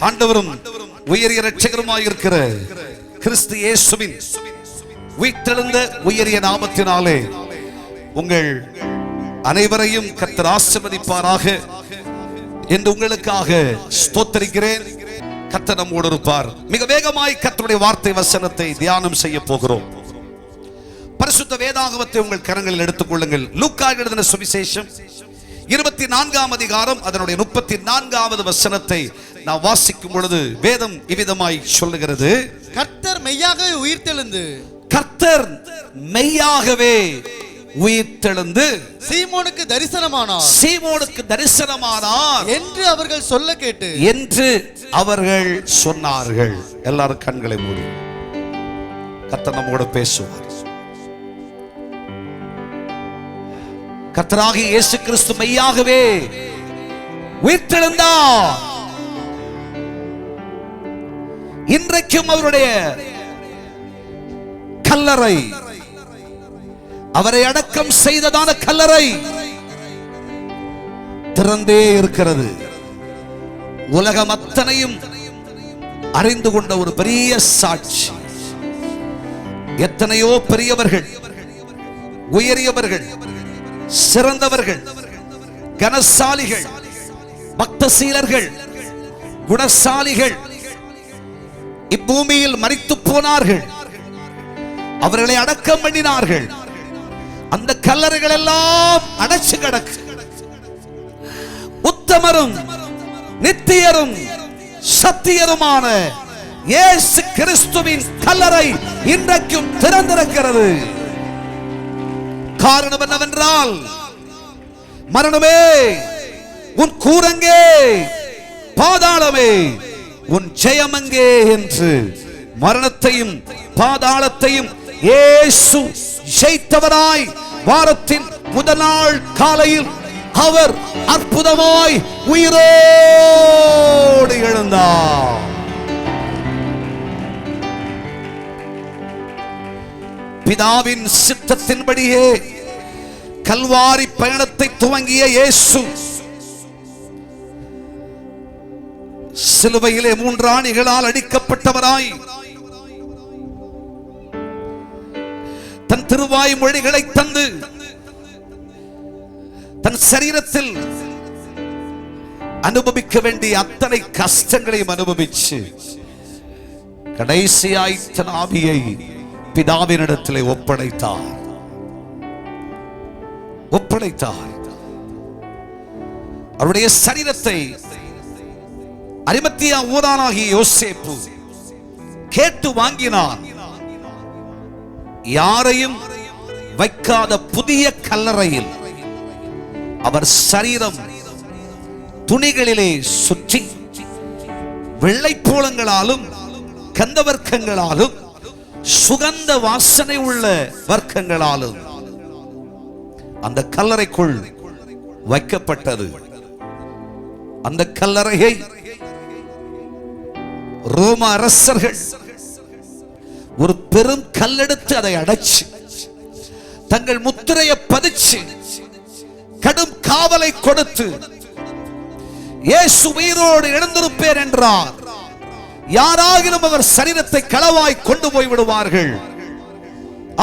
ஆண்டவரும் உயரிய இரட்சகருமாய் இருக்கிற கிறிஸ்து இயேசுவின் உயிர்த்தெழுந்த உயரிய நாமத்தினாலே உங்கள் அனைவரையும் கர்த்தர் ஆசீர்வதிப்பாராக என்று உங்களுக்காக ஸ்தோத்திரிக்கிறேன். கர்த்தர் நம்மோடு இருப்பார். மிக வேகமாய் கர்த்தருடைய வார்த்தை வசனத்தை தியானம் செய்ய போகிறோம். பரிசுத்த வேதாகமத்தை உங்கள் கரங்களில் எடுத்துக் கொள்ளுங்கள். லூக்கா எழுதின சுவிசேஷம் 24ஆம் அதிகாரம் அதனுடைய 34வது வசனத்தை நான் வாசிக்கும் பொழுது வேதம் இவ்விதமாய் சொல்லுகிறது. கர்த்தர் மெய்யாகவே உயிர்த்தெழுந்து சீமோனுக்கு தரிசனமானார் என்று அவர்கள் சொல்ல கேட்டு என்று அவர்கள் சொன்னார்கள். எல்லாரும் கண்களை மூடி கர்த்தர் நம்மோடு பேசுவார். கர்த்தராகிய இயேசு கிறிஸ்து மெய்யாகவே உயிர்த்தெழுந்தார். இன்றைக்கும் அவருடைய கல்லறை, அவரை அடக்கம் செய்ததான கல்லறை திறந்தே இருக்கிறது. உலகம் அத்தனையும் அறிந்து கொண்ட ஒரு பெரிய சாட்சி. எத்தனையோ பெரியவர்கள், உயரியவர்கள், சிறந்தவர்கள், கனசாலிகள், பக்தசீலர்கள், குணசாலிகள் இப்பூமியில் மரித்து போனார்கள். அவர்களை அடக்கம் பண்ணினார்கள். அந்த கல்லறைகள் எல்லாம் அடைச்சு கிடக்கு. உத்தமரும் நித்தியரும் சத்தியருமான இயேசு கிறிஸ்துவின் கல்லறை இன்றைக்கும் திறந்திருக்கிறது. காரணம் என்னவென்றால், மரணமே உன் கூரங்கே, பாதாளமே உன் ஜெயமங்கே என்று மரணத்தையும் பாதாளத்தையும் இயேசு ஜெயித்தவராய் வாரத்தின் முதல் நாள் காலையில் அவர் அற்புதமாய் உயிரோடு எழுந்தார். பிதாவின் சித்தத்தின்படியே கல்வாரி பயணத்தை துவங்கிய இயேசு சிலுவையிலே 3 ஆணிகளால் அடிக்கப்பட்டவராய் தன் திருவாய் மொழிகளை தந்து தன் சரீரத்தில் அனுபவிக்க வேண்டிய அத்தனை கஷ்டங்களையும் அனுபவிச்சு கடைசியாய் தன் ஆவியை பிதாவினிடத்திலே ஒப்படைத்தார். அவருடைய சரீரத்தை அரிமத்தியா ஊரானாகிய யோசேப்பு கேட்டு வாங்கினார். யாரையும் வைக்காத புதிய கல்லறையில் அவர் சரீரம் துணிகளிலே சுற்றி வெள்ளைப்போளங்களாலும் கந்தவர்க்கங்களாலும் சுகந்த வாசனை உள்ள வர்க்கங்களாலும் அந்த கல்லறைக்குள் வைக்கப்பட்டது. அந்த கல்லறையை ரோம அரசர்கள் ஒரு பெரும் கல்லெடுத்து அதை அடைச்சு தங்கள் முத்திரையை பதிச்சு கடும் காவலை கொடுத்து இயேசு உயிரோடு எழுந்திருப்பேன் என்றார். யாராகிலும் அவர் சரீரத்தை களவாய் கொண்டு போய் விடுவார்கள்.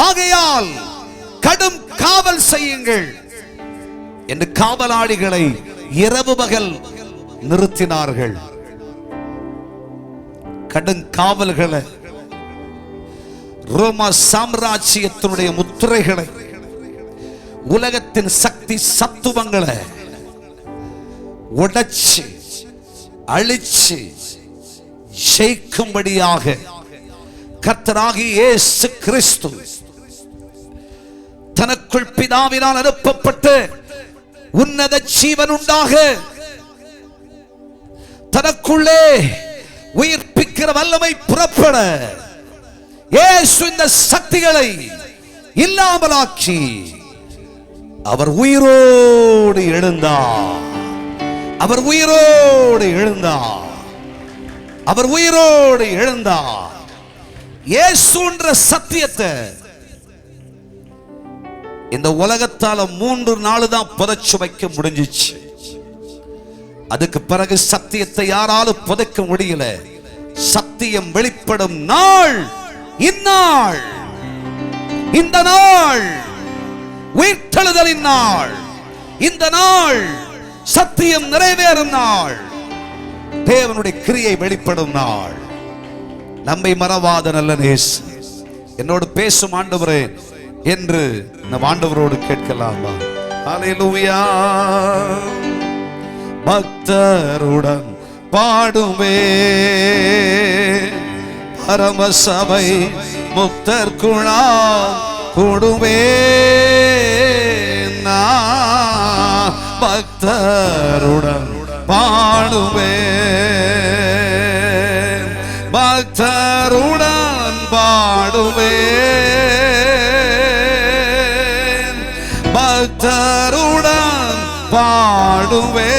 ஆகையால் கடும் காவல் செய்யுங்கள் என்று காவலாளிகளை இரவு பகல் நிறுத்தினார்கள். கடும் காவல்களை, ரோமா சாம்ராஜ்யத்தினுடைய முத்திரைகளை, உலகத்தின் சக்தி சத்துவங்களை உடைச்சு அழிச்சு ஜெயிக்கும்படியாக கர்த்தராகிய இயேசு கிறிஸ்து தனக்குள் பிதாவினால் அனுப்பப்பட்டு உன்னத ஜீவன் உண்டாக தனக்குள்ளே உயிர்ப்பிக்கிற வல்லமை புறப்பட இயேசு இந்த சக்திகளை இல்லாமலாக்கி அவர் உயிரோடு எழுந்தார். அவர் உயிரோடு எழுந்தார். அவர் உயிரோடு எழுந்தார். இயேசுன்ற சத்தியத்தை இந்த உலகத்தால 3 நாள் தான் புதைச்சு வைக்க முடிஞ்சிச்சு. அதுக்கு பிறகு சத்தியத்தை யாராலும் புதைக்க முடியல. சத்தியம் வெளிப்படும் நாள் இந்நாள், இந்த நாள் உயிர்த்தெழுதலின் நாள், இந்த நாள் சத்தியம் நிறைவேறும் நாள், தேவனுடைய கிரியை வெளிப்படும் நாள். நம்மை மறவாத நல்ல நேசர் என்னோடு பேசும் ஆண்டவரே என்று நம் ஆண்டவரோடு கேட்கலாமா? ஹல்லேலூயா. பக்தருடன் பாடுவே பரமசபை முக்தர் குழாம் கூடுவே. பக்தருடன் பாடுவே பக்தருடன் பாடுவே பக்தருடன் பாடுவே.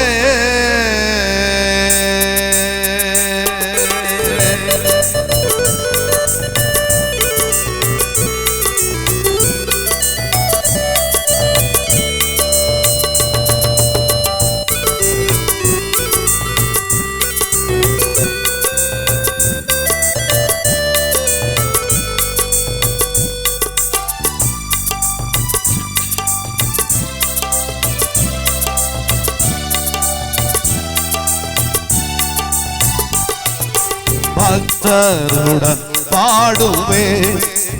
பக்தருடன் பாடுவே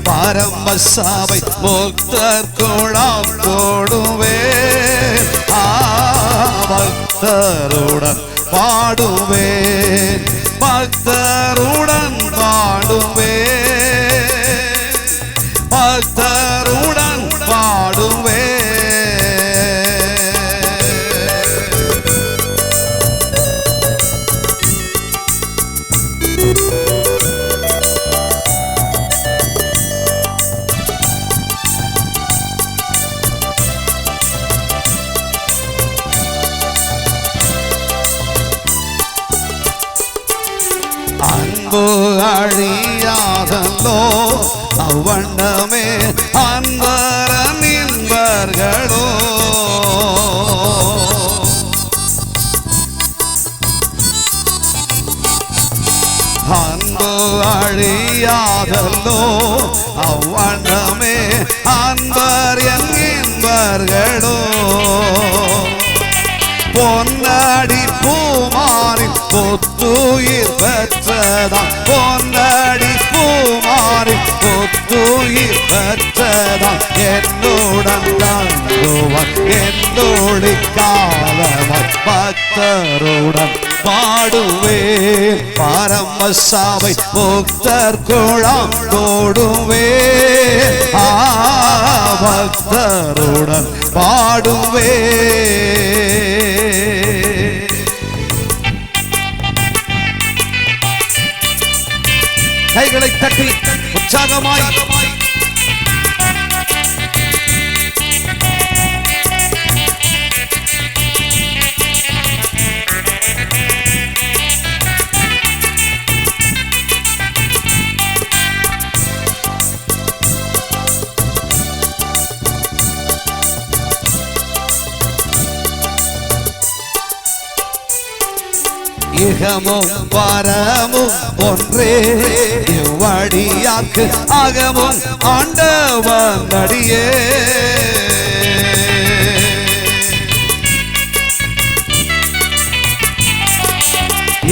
பரமசபை முக்தர் குழாம் கூடுவே. பக்தருடன் பாடுவே பக்தருடன் பாடுவே பக்தருடன் பாடுவே. அன்பு அழியாதல்லோ அவ்வண்ணமே அன்பர நின்பர்களோ. அன்பு அழியாதல்லோ அவ்வண்ணமே அன்பர் என்கின்பர்களோ. பொன்னடி பூமாரின் புத்துயிர் பெற்றதாம் பொன்னடி பூமாரின் புத்துயிர் பெற்றதாம் என்னுடன் தங்குவார் என்னோடு காலமாய் பக்தருடன் பாடுவே பரமசபை முக்தர் குழாம் கூடுவே. பக்தருடன் பாடுவே. கைகளை தட்டி உற்சாகமாய் இகமும் பரமும் ஒன்றே இவ்வடியாக்கு அகமும் ஆண்டவன் அடியே.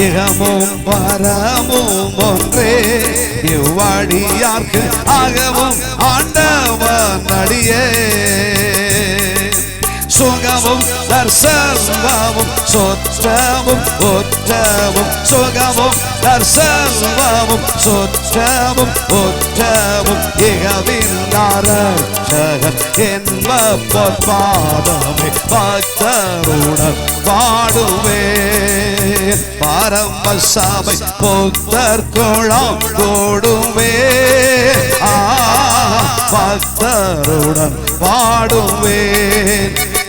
இகமும் பரமும் ஒன்றே இவ்வடியாக்கு அகமும் ஆண்டவன் அடியே. சுகமும் தர்சனமும் சொற்றமும் ஒற்றமும் சுகமும் தர்சனமும் சொற்றமும் ஒற்றமும் இகவின் நாரட்சகன் என்ப பொற்பாதமே பக்தருடன் பாடுவே பரமசபை முக்தர் குழாம் கூடுவே. பக்தருடன் பாடுவே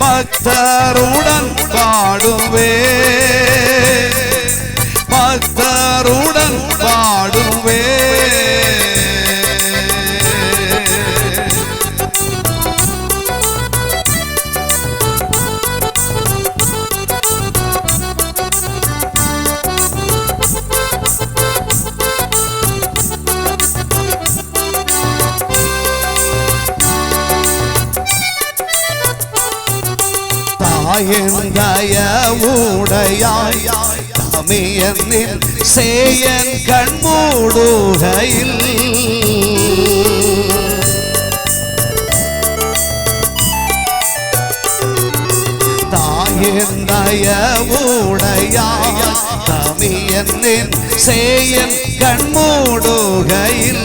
பக்தருடன் பாடுவே பக்தருடன் பாடுவே. தாயின் தயவுடையாய் தமியனின் சேயன் கண்மூடுகையில் தாயின் தயவுடையாய் தமியனின் சேயன் கண்மூடுகையில்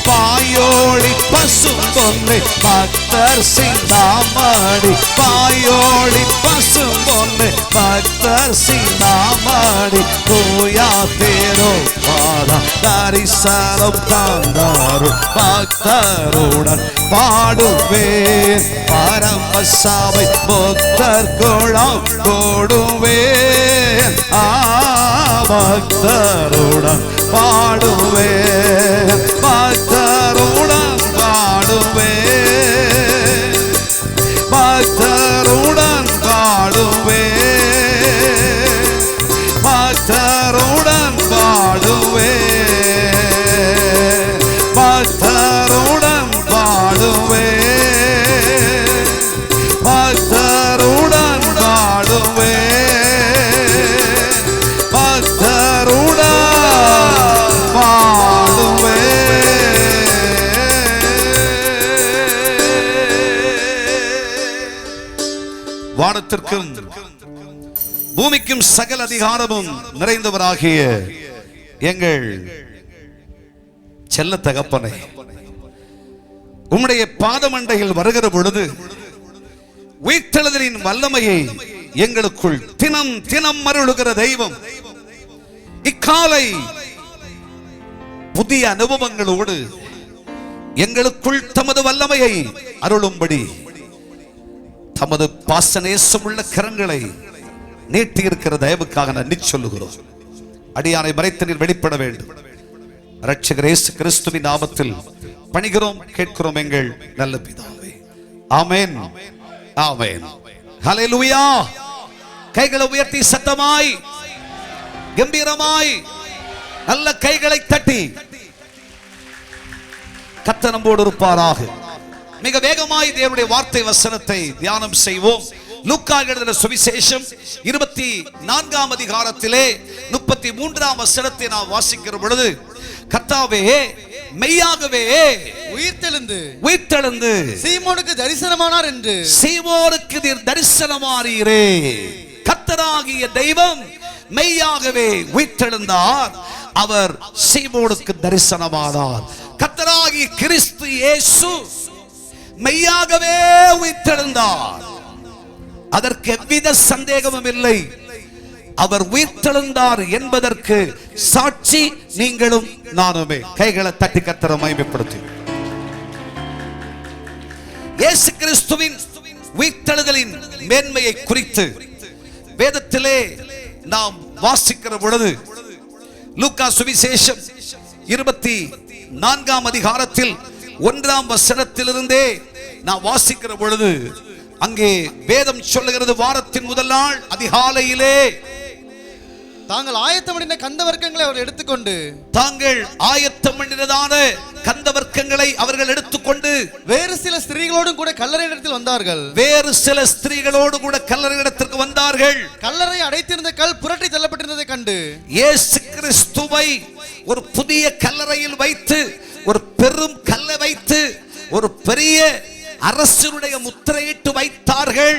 பாயோளி பசும் பொன்னை பக்தர் சிந்தாமணி பாயோளி பசும் பொன்னை பக்தர் சிந்தாமணி தூயா தேரோ பாதா தரிசனம் தந்தாரும் பக்தருடன் பாடுவேன் பரமசாவை புத்தர் குளம் கொடுவேன் பக்தருடன் பாடுவேன் பக்தருடன் பாடுவேன் பக்தருடன் பாடுவேன் பக்தருடன் பாடுவேன் பக்தருடன் பாடுவேன் பக்தருடன் பாடுவேன் பக்தருடன் வானத்திற்கும் பூமிக்கும் சகல அதிகாரமும் நிறைந்தவராகிய எங்கள் செல்ல தகப்பனை உம்முடைய பாதமண்டையில் வருகிற பொழுது உயிர்த்தெழுதலின் வல்லமையை எங்களுக்குள் தினம் தினம் மருளுகிற தெய்வம் இக்காலை புதிய அனுபவங்களோடு எங்களுக்குள் தமது வல்லமையை அருளும்படி தமது பாசநேசமுள்ள கரங்களை நீட்டி இருக்கிற தயவுக்காக நன்றி சொல்லுகிறோம். அடியாரை மறைத்து நீர் வெளிப்பட வேண்டும். இரட்சகர் இயேசு கிறிஸ்துவின் நாமத்தில் பணிகிறோம் கேட்கிறோம் எங்கள் நல்ல பிதாவே. ஆமென் ஆமென். ஹல்லேலூயா. கைகளை உயர்த்தி சத்தமாய் கம்பீரமாய் நல்ல கைகளை தட்டி கர்த்தர் நம்மோடு இருப்பாராக. மிக வேகமாய் தேவனுடைய வார்த்தை வசனத்தை தியானம் செய்வோம். லூக்கா எழுதின சுவிசேஷம் 24ஆம் அதிகாரத்திலே 33ஆம் வசனத்தை நாம் வாசிக்கிற பொழுது கர்த்தாவே மெய்யாகவே உயிர்த்தெழுந்து சீமோனுக்கு தரிசனமானார் என்று சீமோனுக்கு தரிசனமானீரே. கர்த்தராகிய தெய்வம் மெய்யாகவே உயிர்த்தெழுந்தார். அவர் சீமோனுக்கு தரிசனமானார். கர்த்தராகிய கிறிஸ்து இயேசு மெய்யாகவே உயிர்த்தெழுந்தார். அதற்கு எவ்வித சந்தேகமும் இல்லை. அவர் உயிர்த்தெழுந்தார் என்பதற்கு சாட்சி நீங்களும் நானுமே. கைகளை தட்டி கர்த்தரை மகிமைப்படுத்தி இயேசு கிறிஸ்துவின் உயிர்த்தெழுதலின் மேன்மையை குறித்து வேதத்திலே நாம் வாசிக்கிற பொழுது லூக்கா சுவிசேஷம் 24ஆம் அதிகாரத்தில் 1ஆம் வசனத்திலிருந்தே நான் வாசிக்கிற பொழுது அங்கே வேதம் சொல்லுகிறது, வாரத்தின் முதல் நாள் அதிகாலையிலே தாங்கள் ஆயத்தம் பண்ணின கந்தவர்க்கங்களை அவர் எடுத்துக்கொண்டு அவர்கள் எடுத்துக்கொண்டு வேறு சில ஸ்திரீகளோடும் கூட கல்லறையிடத்தில் வந்தார்கள். கல்லறை அடைத்திருந்த கல் புரட்டி தள்ளப்பட்டிருந்ததை கண்டு இயேசு கிறிஸ்துவை ஒரு புதிய கல்லறையில் வைத்து, ஒரு பெரும் கல்லை வைத்து, ஒரு பெரிய அரசனுடைய முத்திரையிட்டு வைத்தார்கள்.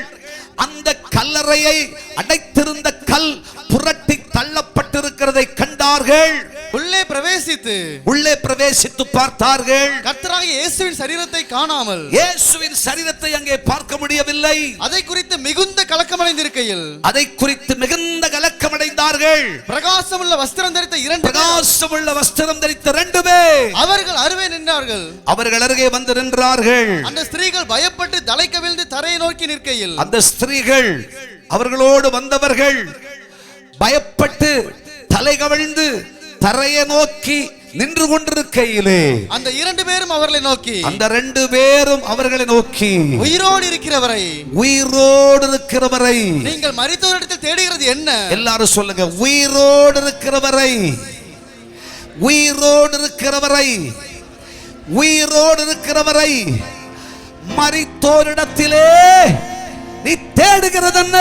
அந்த கல்லறையை அடைத்திருந்த கல் புரட்டி தள்ளப்பட்டிருக்கிறதை கண்டார்கள். உள்ளே பிரவேசித்து பார்த்தார்கள். கர்த்தராகிய இயேசுவின் சரீரத்தை காணாமல், இயேசுவின் சரீரத்தை அங்கே பார்க்க முடியவில்லை. அதை குறித்து மிகுந்த கலக்கமடைந்தார்கள். பிரகாசமுள்ள வஸ்திரம் தரித்த இரண்டு பேர் அவர்கள் அருகே வந்து நின்றார்கள். அந்த ஸ்திரீகள் பயப்பட்டு தலை கவிழ்ந்து தரையை நோக்கி நிற்கையில், அந்த ஸ்திரீகள் அவர்களோடு வந்தவர்கள் பயப்பட்டு தலை கவிழ்ந்து தரையை நோக்கி நின்று கொண்டிருக்கையிலே அந்த இரண்டு பேரும் அவர்களை நோக்கி உயிரோடு இருக்கிறவரை நீங்கள் மரித்தோரிடத்தில் தேடுகிறது என்ன? எல்லாரும் சொல்லுங்க, உயிரோடு இருக்கிறவரை மரித்தோரிடத்திலே நீ தேடுகிறது என்ன?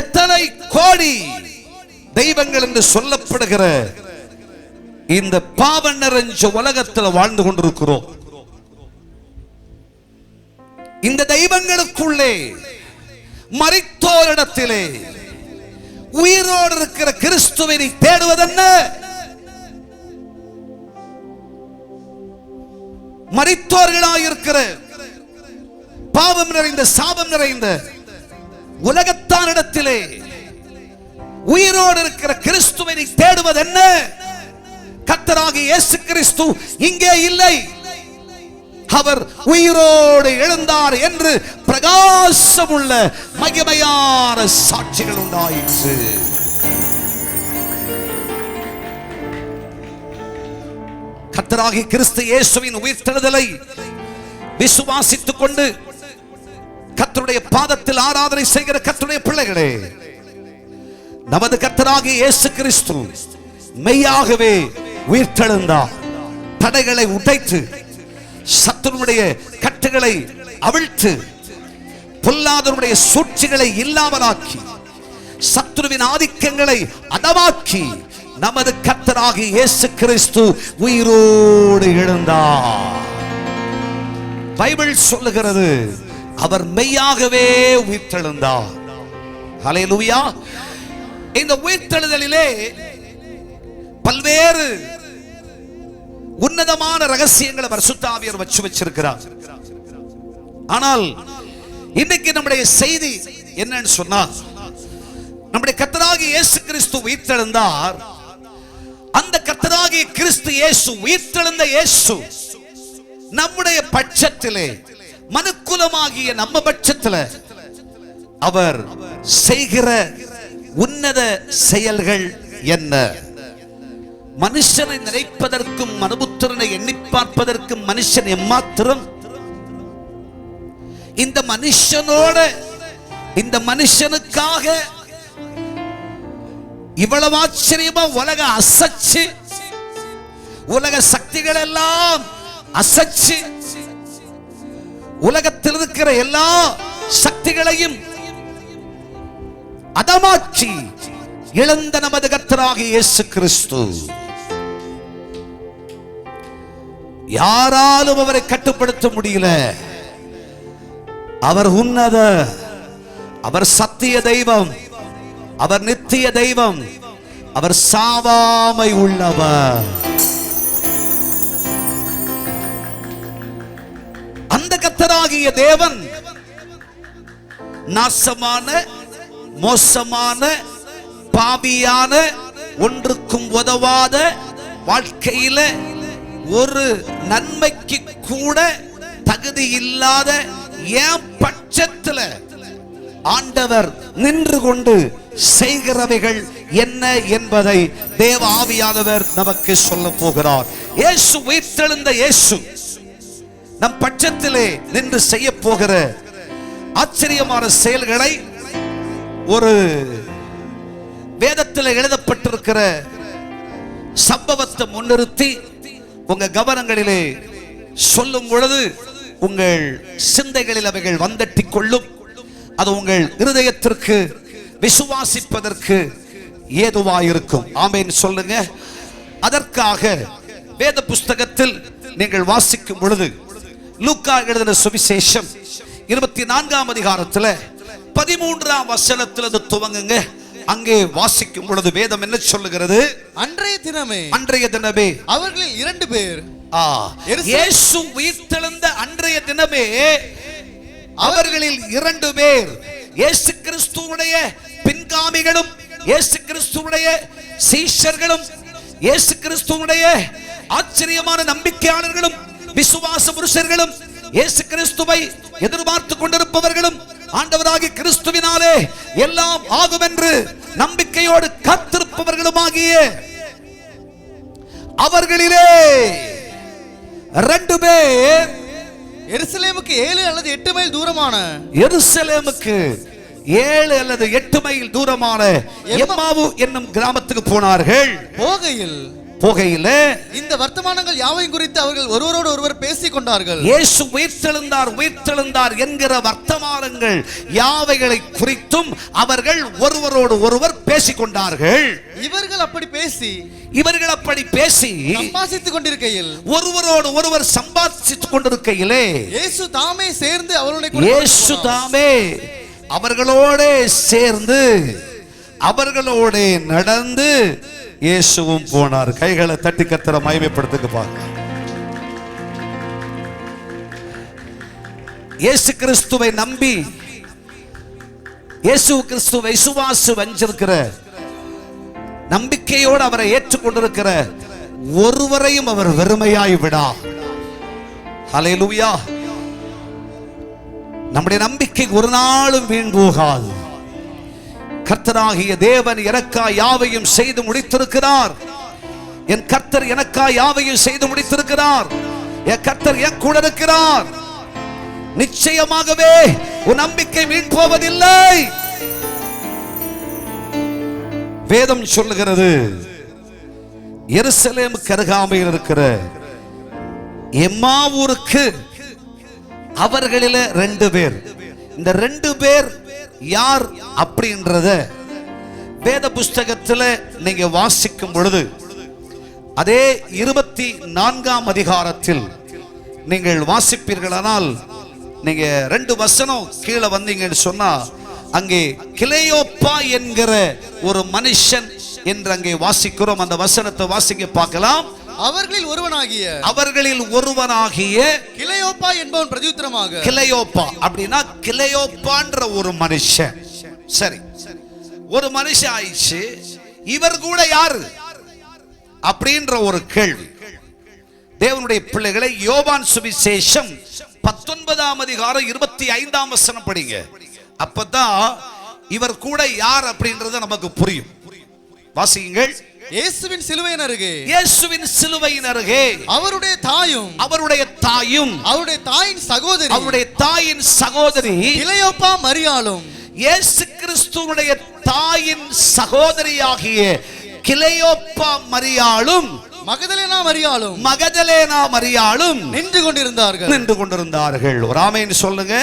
எத்தனை கோடி தெய்வங்கள் என்று சொல்லப்படுகிற இந்த பாவம் நிறைஞ்ச உலகத்தில் வாழ்ந்து கொண்டிருக்கிறோம். இந்த தெய்வங்களுக்குள்ளே மரித்தோரிடத்திலே உயிரோடு இருக்கிற கிறிஸ்துவை நீ தேடுவதென்ன? மரித்தோர்களாயிருக்கிற பாவம் நிறைந்த சாபம் நிறைந்த உலகத்தாரிடத்திலே உயிரோடு இருக்கிற கிறிஸ்துவை நீ தேடுவதென்ன? கர்த்தராகிய இயேசு கிறிஸ்து இங்கே இல்லை, அவர் உயிரோடு எழுந்தார் என்று பிரகாசமுள்ள மகிமையான சாட்சிகள் உண்டாயிற்று. கர்த்தராகிய கிறிஸ்து இயேசுவின் உயிர்த்தெழுதலை விசுவாசித்துக் கொண்டு கர்த்தருடைய பாதத்தில் ஆராதனை செய்கிற கர்த்தருடைய பிள்ளைகளே, நமது கர்த்தராகிய இயேசு கிறிஸ்து மெய்யாகவே உயிர்த்தெழுந்தார். தடைகளை உடைத்து, சத்துருடைய கட்டுகளை அவிழ்த்து, பொல்லாதவருடைய சூழ்ச்சிகளை இல்லாமலாக்கி, சத்துருவின் ஆதிக்கங்களை அதமாக்கி, நமது கர்த்தராகிய இயேசு கிறிஸ்து உயிரோடு எழுந்தார். பைபிள் சொல்லுகிறது அவர் மெய்யாகவே உயிர்த்தெழுந்தார். ஹல்லேலூயா. இந்த உயிர்த்தெழுதலிலே பல்வேறு உன்னதமான ரகசியங்களை பரிசுத்த ஆவியானவர் வச்சிருக்கிறார். ஆனால் இன்னைக்கு நம்முடைய செய்தி என்னன்னு சொன்னா, நம்முடைய கர்த்தராகிய இயேசு கிறிஸ்து உயிர்த்தெழுந்தார். அந்த கர்த்தராகிய கிறிஸ்து இயேசு, உயிர்த்தெழுந்த இயேசு நம்முடைய பட்சத்திலே, மனுக்குலமாகிய நம்ம பட்சத்தில் அவர் செய்கிற உன்னத செயல்கள் என்ன? மனுஷனை நினைப்பதற்கும் மனுபுத்திரனை எண்ணி பார்ப்பதற்கும் மனுஷன் எம்மாத்திரம்? இந்த மனுஷனோட, இந்த மனுஷனுக்காக இவ்வளவு ஆச்சரியமா உலக அசைச்சு, உலக சக்திகள் எல்லாம் அசைச்சு, உலகத்தில் இருக்கிற எல்லா சக்திகளையும் அதமாக்கி இழந்த நமது கர்த்தராகிய இயேசு கிறிஸ்து, யாராலும் அவரை கட்டுப்படுத்த முடியல. அவர் உன்னத, அவர் சத்திய தெய்வம், அவர் நித்திய தெய்வம், அவர் சாவாமை உள்ளவர். அந்த கர்த்தராகிய தேவன் நாசமான, மோசமான, பாவியான, ஒன்றுக்கும் உதவாத வாழ்க்கையில ஒரு நன்மைக்கு கூட தகுதி இல்லாத என் பட்சத்துல ஆண்டவர் நின்று கொண்டு செய்கிறவைகள் என்ன என்பதை தேவ ஆவியானவர் நமக்கு சொல்ல போகிறார். இயேசு, உயிர்த்தெழுந்த இயேசு நம் பட்சத்திலே நின்று செய்ய போகிற ஆச்சரியமான செயல்களை ஒரு வேதத்தில் எழுதப்பட்டிருக்கிற சம்பவத்தை முன்னிறுத்தி உங்க கவனங்களிலே சொல்லும் பொழுது உங்கள் சிந்தைகளில் அவைகள் வந்தட்டி கொள்ளும். அது உங்கள் இருதயத்திற்கு விசுவாசிப்பதற்கு ஏதுவாயிருக்கும். ஆமென் சொல்லுங்க. அதற்காக வேத புஸ்தகத்தில் நீங்கள் வாசிக்கும் பொழுது லூக்கா எழுதின சுவிசேஷம் 24ஆம் அதிகாரத்தில் 13ஆம் வசனத்திலிருந்து துவங்குங்க. அங்கே வாசிக்கும் பொழுது வேதம் என்ன சொல்லுகிறது? அன்றைய தினமே அவர்களில் 2 பேர், இயேசு உயிர்த்தெழுந்த அன்றைய தினமே அவர்களில் 2 பேர், இயேசு கிறிஸ்துவுடைய பின்காமிகளும், இயேசு கிறிஸ்துவுடைய சீஷர்களும், இயேசு கிறிஸ்துவுடைய ஆச்சரியமான நம்பிக்கையாளர்களும், விசுவாச புருஷர்களும், இயேசு கிறிஸ்துவை எதிர்பார்த்து கொண்டிருப்பவர்களும், ஆண்டவராகிய கிறிஸ்துவினாலே எல்லாம் ஆகும் என்று நம்பிக்கையோடு காத்திருப்பவர்களுமாகிய அவர்களிலே 2 பேர் எருசலேமுக்கு 7 அல்லது 8 மைல் தூரமான, எருசலேமுக்கு 7 அல்லது 8 மைல் தூரமான எம்மாவு என்னும் கிராமத்துக்கு போனார்கள். போகையில இந்த வர்த்தமானங்கள் யாவையும் குறித்து அவர்கள் ஒருவரோடு ஒருவர் பேசிக் கொண்டார்கள். இயேசு உயிர்த்தெழுந்தார் என்கிற வர்த்தமானங்கள் யாவைகளை குறித்தும் அவர்கள் ஒருவரோடு ஒருவர் பேசிக் கொண்டார்கள். இவர்கள் அப்படி பேசி சம்பாஷித்துக் கொண்டிருக்கையில், ஒருவரோடு ஒருவர் சம்பாஷித்துக் கொண்டிருக்கையிலே இயேசு தாமே சேர்ந்து அவர்களோடு சேர்ந்து அவர்களோட நடந்து இயேசுவும் போனார். கைகளை தட்டி கர்த்தரை மகிமைப்படுத்துங்க பாருங்க. இயேசு கிறிஸ்துவை நம்பி இயேசு கிறிஸ்துவை விசுவாசி வஞ்சிருக்கிற நம்பிக்கையோடு அவரை ஏற்றுக்கொண்டிருக்கிற ஒருவரையும் அவர் வெறுமையாய் விடா. ஹல்லேலூயா. நம்முடைய நம்பிக்கை ஒரு நாளும் வீண் போகாது. கர்த்தராகிய தேவன் எனக்காய் யாவையும் செய்து முடித்திருக்கிறார். என் கர்த்தர் எனக்காய் யாவையும் செய்து முடித்திருக்கிறார். என் கர்த்தர் என் கூட இருக்கிறார். நிச்சயமாகவே உன் நம்பிக்கை வீண் போவதில்லை. வேதம் சொல்லுகிறது, எருசலேமுக்கு அருகாமையில் இருக்கிற எம்மாவூருக்கு அவர்களில 2 பேர். இந்த 2 பேர் யார் அப்படின்றத வேத புஸ்தகத்தில் நீங்க வாசிக்கும் பொழுது அதே 24ஆம் அதிகாரத்தில் நீங்கள் வாசிப்பீர்களானால், நீங்க 2 வசனம் கீழே வந்தீங்கன்னு சொன்னா, அங்கே கிளையோப்பா என்கிற ஒரு மனுஷன் என்று அங்கே வாசிக்கிறோம். அந்த வசனத்தை வாசிக்க பார்க்கலாம். அவர்களில் ஒருவனாகிய கிளையோப்பா என்பவன் பிரதியுத்தரமாக, கிளையோப்பா அப்படின்னா கிளையோப்பான்ற ஒரு மனுஷன். சரி, ஒரு மனுஷன் ஆயிடுச்சு. இவர் கூட யாரு அப்படின்ற ஒரு கேள்வி. தேவனுடைய பிள்ளைகளை, யோவான் சுவிசேஷம் 19ஆம் அதிகாரம் 25ஆம் வசனம் படிங்க. அப்பதான் இவர் கூட யார் அப்படின்றது நமக்கு புரியும். வாசியுங்கள். இயேசுவின் சிலுவையின் அருகே அவருடைய தாயும் அவருடைய தாயின் சகோதரி கிளையோப்பா மரியாளும், இயேசு கிறிஸ்துவுடைய தாயின் சகோதரியாகிய கிளையோப்பா மரியாளும் மகதலேனா மரியாளும் நின்று கொண்டிருந்தார்கள். ஒரு ஆமென் சொல்லுங்க.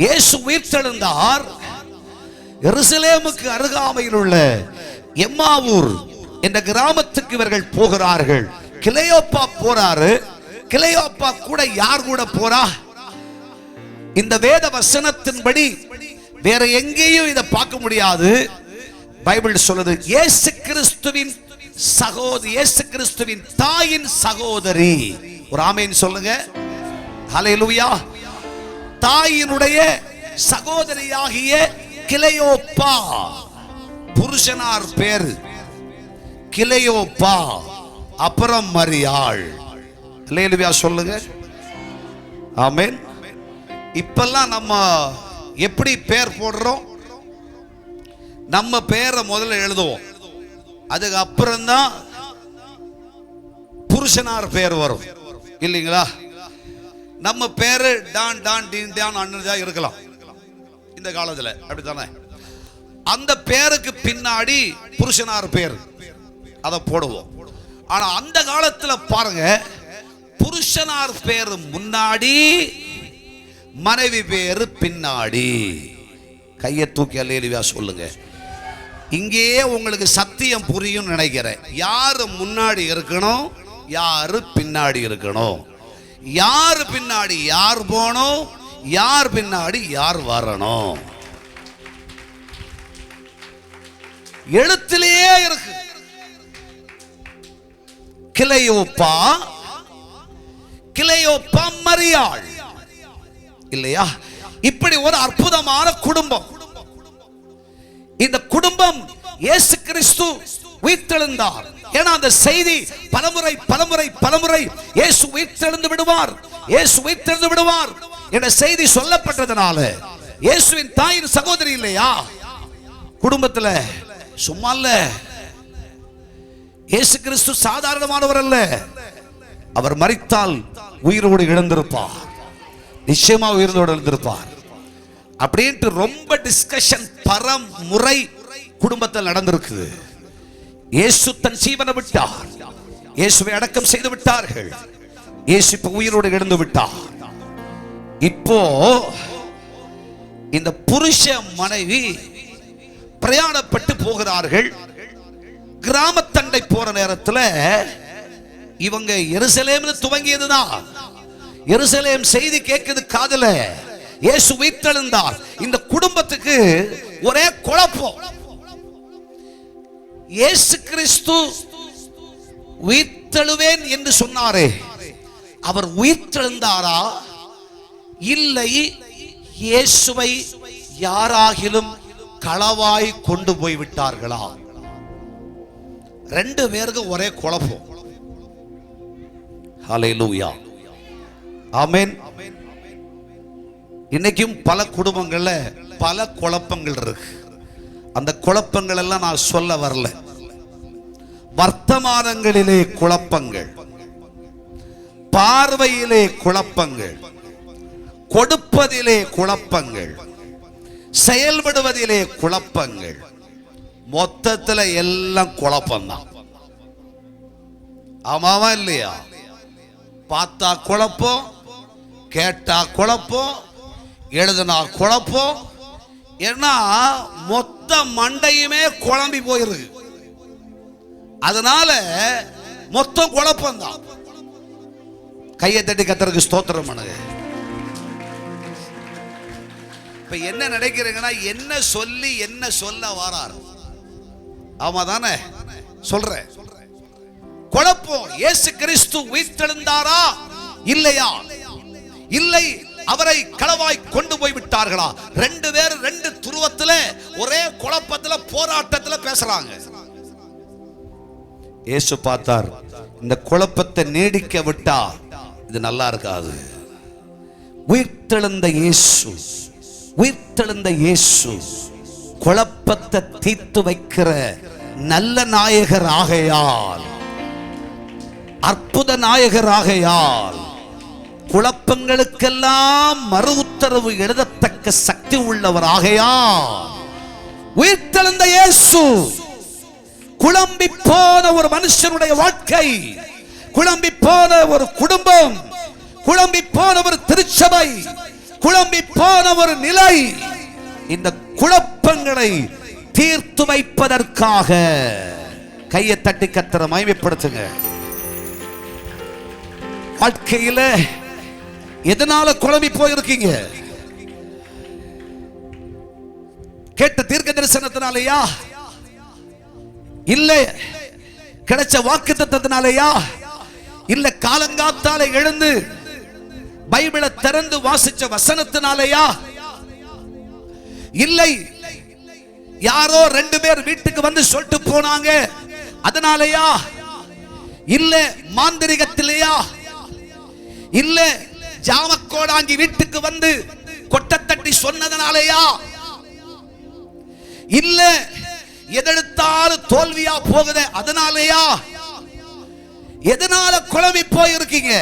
இயேசு உயிர்த்தெழுந்தார். எருசலேமுக்கு அருகாமையில் உள்ள எம்மாவூர் என்ற கிராமத்துக்கு இவர்கள் போகிறார்கள். கிளையோப்பா போறாரு. கிளையோப்பா கூட யார் கூட போறா? இந்த வேத வசனத்தின்படி வேற எங்கேயும் இதை பார்க்க முடியாது. பைபிள் சொல்லுது, இயேசு கிறிஸ்துவின் தாயின் சகோதரி. ஒரு ஆமென் சொல்லுங்க. ஹல்லேலூயா. தாயினுடைய சகோதரியாகிய கிளையோப்பா, புருஷனார் பேரு கிளையோப்பா, அப்புறம் மரியாள். ஹல்லேலூயா சொல்லுங்க. ஆமென். இப்பெல்லாம் நம்ம எப்படி பேர் போடுறோம்? நம்ம பேரை முதல்ல எழுதுவோம், அதுக்கு அப்புறம் தான் புருஷனார் பேர் வரும், இல்லைங்களா? நம்ம பேரு டான் டான் டீன் டான் அண்ணன் தான் இருக்கலாம் இந்த காலத்துல, அப்படித்தானே? அந்த பேருக்கு பின்னாடி புருஷனார் பேர் அதை போடுவோம். ஆனா அந்த காலத்துல பாருங்க, புருஷனார் பேரு முன்னாடி, மனைவி பேரு பின்னாடி. கையை தூக்கி அல்லேலூயா சொல்லுங்க. இங்கேயே உங்களுக்கு சத்தியம் புரியும் நினைக்கிறேன். யாரு முன்னாடி இருக்கணும், யாரு பின்னாடி இருக்கணும், யாரு பின்னாடி யார் போனோம், யார் பின்னாடி யார் வரணும், எழுத்திலேயே இருக்கு. கிளையோப்பா மரியாள், இல்லையா? இப்படி ஒரு அற்புதமான குடும்பம். இந்த குடும்பம் இயேசு கிறிஸ்து உயிர்த்தெழுந்தார். ஏன்னா அந்த செய்தி பலமுறை இயேசு உயிர்த்தெழுந்து விடுவார், இயேசு உயிர்த்தெழுந்து விடுவார் என்ற செய்தி சொல்லப்பட்டதனால, இயேசுவின் தாயின் சகோதரி இல்லையா குடும்பத்துல, சும்மா இல்ல. இயேசு கிறிஸ்து சாதாரணமானவர் அல்ல. அவர் மரித்தால் உயிரோடு இழந்திருப்பார், நிச்சயமா உயிரோடு எழுந்திருப்பார் அப்படின்ட்டு ரொம்ப டிஸ்கஷன் பரமுறை குடும்பத்தில் நடந்திருக்கு. இயேசு தன் ஜீவனை விட்டார். இயேசுவை அடக்கம் செய்து விட்டார்கள். இயேசு இப்ப உயிரோடு எழுந்து விட்டார். இப்போ இந்த புருஷ மனைவி பிரயாணப்பட்டு போகிறார்கள். கிராமத்தண்டை போற நேரத்தில் இவங்க எருசலேம்னு துவங்கியதுதான். எருசலேம் செய்தி கேட்குது காதுல. இயேசு உயிர்த்தெழுந்தார். இந்த குடும்பத்துக்கு ஒரே குழப்பம். இயேசு கிறிஸ்து உயிர்த்தெழுவேன் என்று சொன்னாரே, அவர் உயிர்த்தெழுந்தாரா இல்லை இயேசுவை யாராகிலும் களவாய் கொண்டு போய் விட்டார்களா? ரெண்டு பேருக்கு ஒரே குழப்பம். ஹல்லேலூயா, ஆமென். இன்னைக்கும் பல குடும்பங்கள்ல பல குழப்பங்கள் இருக்கு. அந்த குழப்பங்கள் எல்லாம் நான் சொல்ல வரல. வர்த்தமானங்களிலே குழப்பங்கள், பார்வையிலே குழப்பங்கள், கொடுப்பதிலே குழப்பங்கள், செயல்படுவதிலே குழப்பங்கள், மொத்தத்துல எல்லாம் குழப்பம்தான். ஆமாவா இல்லையா? பார்த்தா குழப்பம், கேட்டா குழப்பம், எழுதுனா குழப்பம். ஏன்னா மொத்த மண்டையுமே குழம்பி போயிருக்கு. அதனால மொத்தம் குழப்பம் தான். கையை தட்டி கர்த்தருக்கு ஸ்தோத்திரம் பண்ணுங்க. இப்ப என்ன நினைக்கிறீங்கன்னா, என்ன சொல்லி என்ன சொல்ல வாரார்? ஆமா தானே சொல்றேன். குழப்பம். இயேசு கிறிஸ்து உயிர்த்தெழுந்தாரா இல்லையா? இல்லை, அவரை களவாய் கொண்டு போய் விட்டார்களா? ரெண்டு பேர் ரெண்டு துருவத்துல ஒரே குழப்பத்துல போராட்டத்துல பேசுறாங்க. இயேசு பார்த்தார், இந்த குழப்பத்தை நீடிக்க விட்டா இது நல்லா இருக்காது. உயிர்த்தெழுந்த இயேசு, உயிர்த்தெழுந்த இயேசு குழப்பத்தை தீர்த்து வைக்கிற நல்ல நாயகர் ஆகையால், அற்புத நாயகர் ஆகையால், குழப்பங்களுக்கெல்லாம் மறு உத்தரவு எழுதத்தக்க சக்தி உள்ளவர் ஆகையால், உயிர்த்தெழுந்த இயேசு குழம்பி போன ஒரு மனுஷனுடைய வாழ்க்கை, குழம்பி போன ஒரு குடும்பம், குழம்பி போன ஒரு திருச்சபை, குழம்பி போன ஒரு நிலை, இந்த குழப்பங்களை தீர்த்து வைப்பதற்காக கையை தட்டி கர்த்தரை மகிமைப்படுத்துங்க. வாழ்க்கையில எதனால குழம்பி போயிருக்கீங்க? கேட்ட தீர்க்க தரிசனத்தினாலயா? இல்ல கிடைச்ச வாக்குத்தத்தத்தினாலயா? இல்ல காலங்காத்தால எழுந்து பைபிளை திறந்து வாசிச்ச வசனத்தினாலயா? இல்லை யாரோ ரெண்டு பேர் வீட்டுக்கு வந்து சொல்லிட்டு போனாங்க அதனாலயா? இல்ல மாந்திரிகத்திலேயா? இல்ல ஜாமக்கோடாங்கி வீட்டுக்கு வந்து கொட்டத்தட்டி சொன்னதனாலயா? இல்ல எதெடுத்தாலும் தோல்வியா போகுது அதனாலயா? எதனால குழம்பி போயிருக்கீங்க?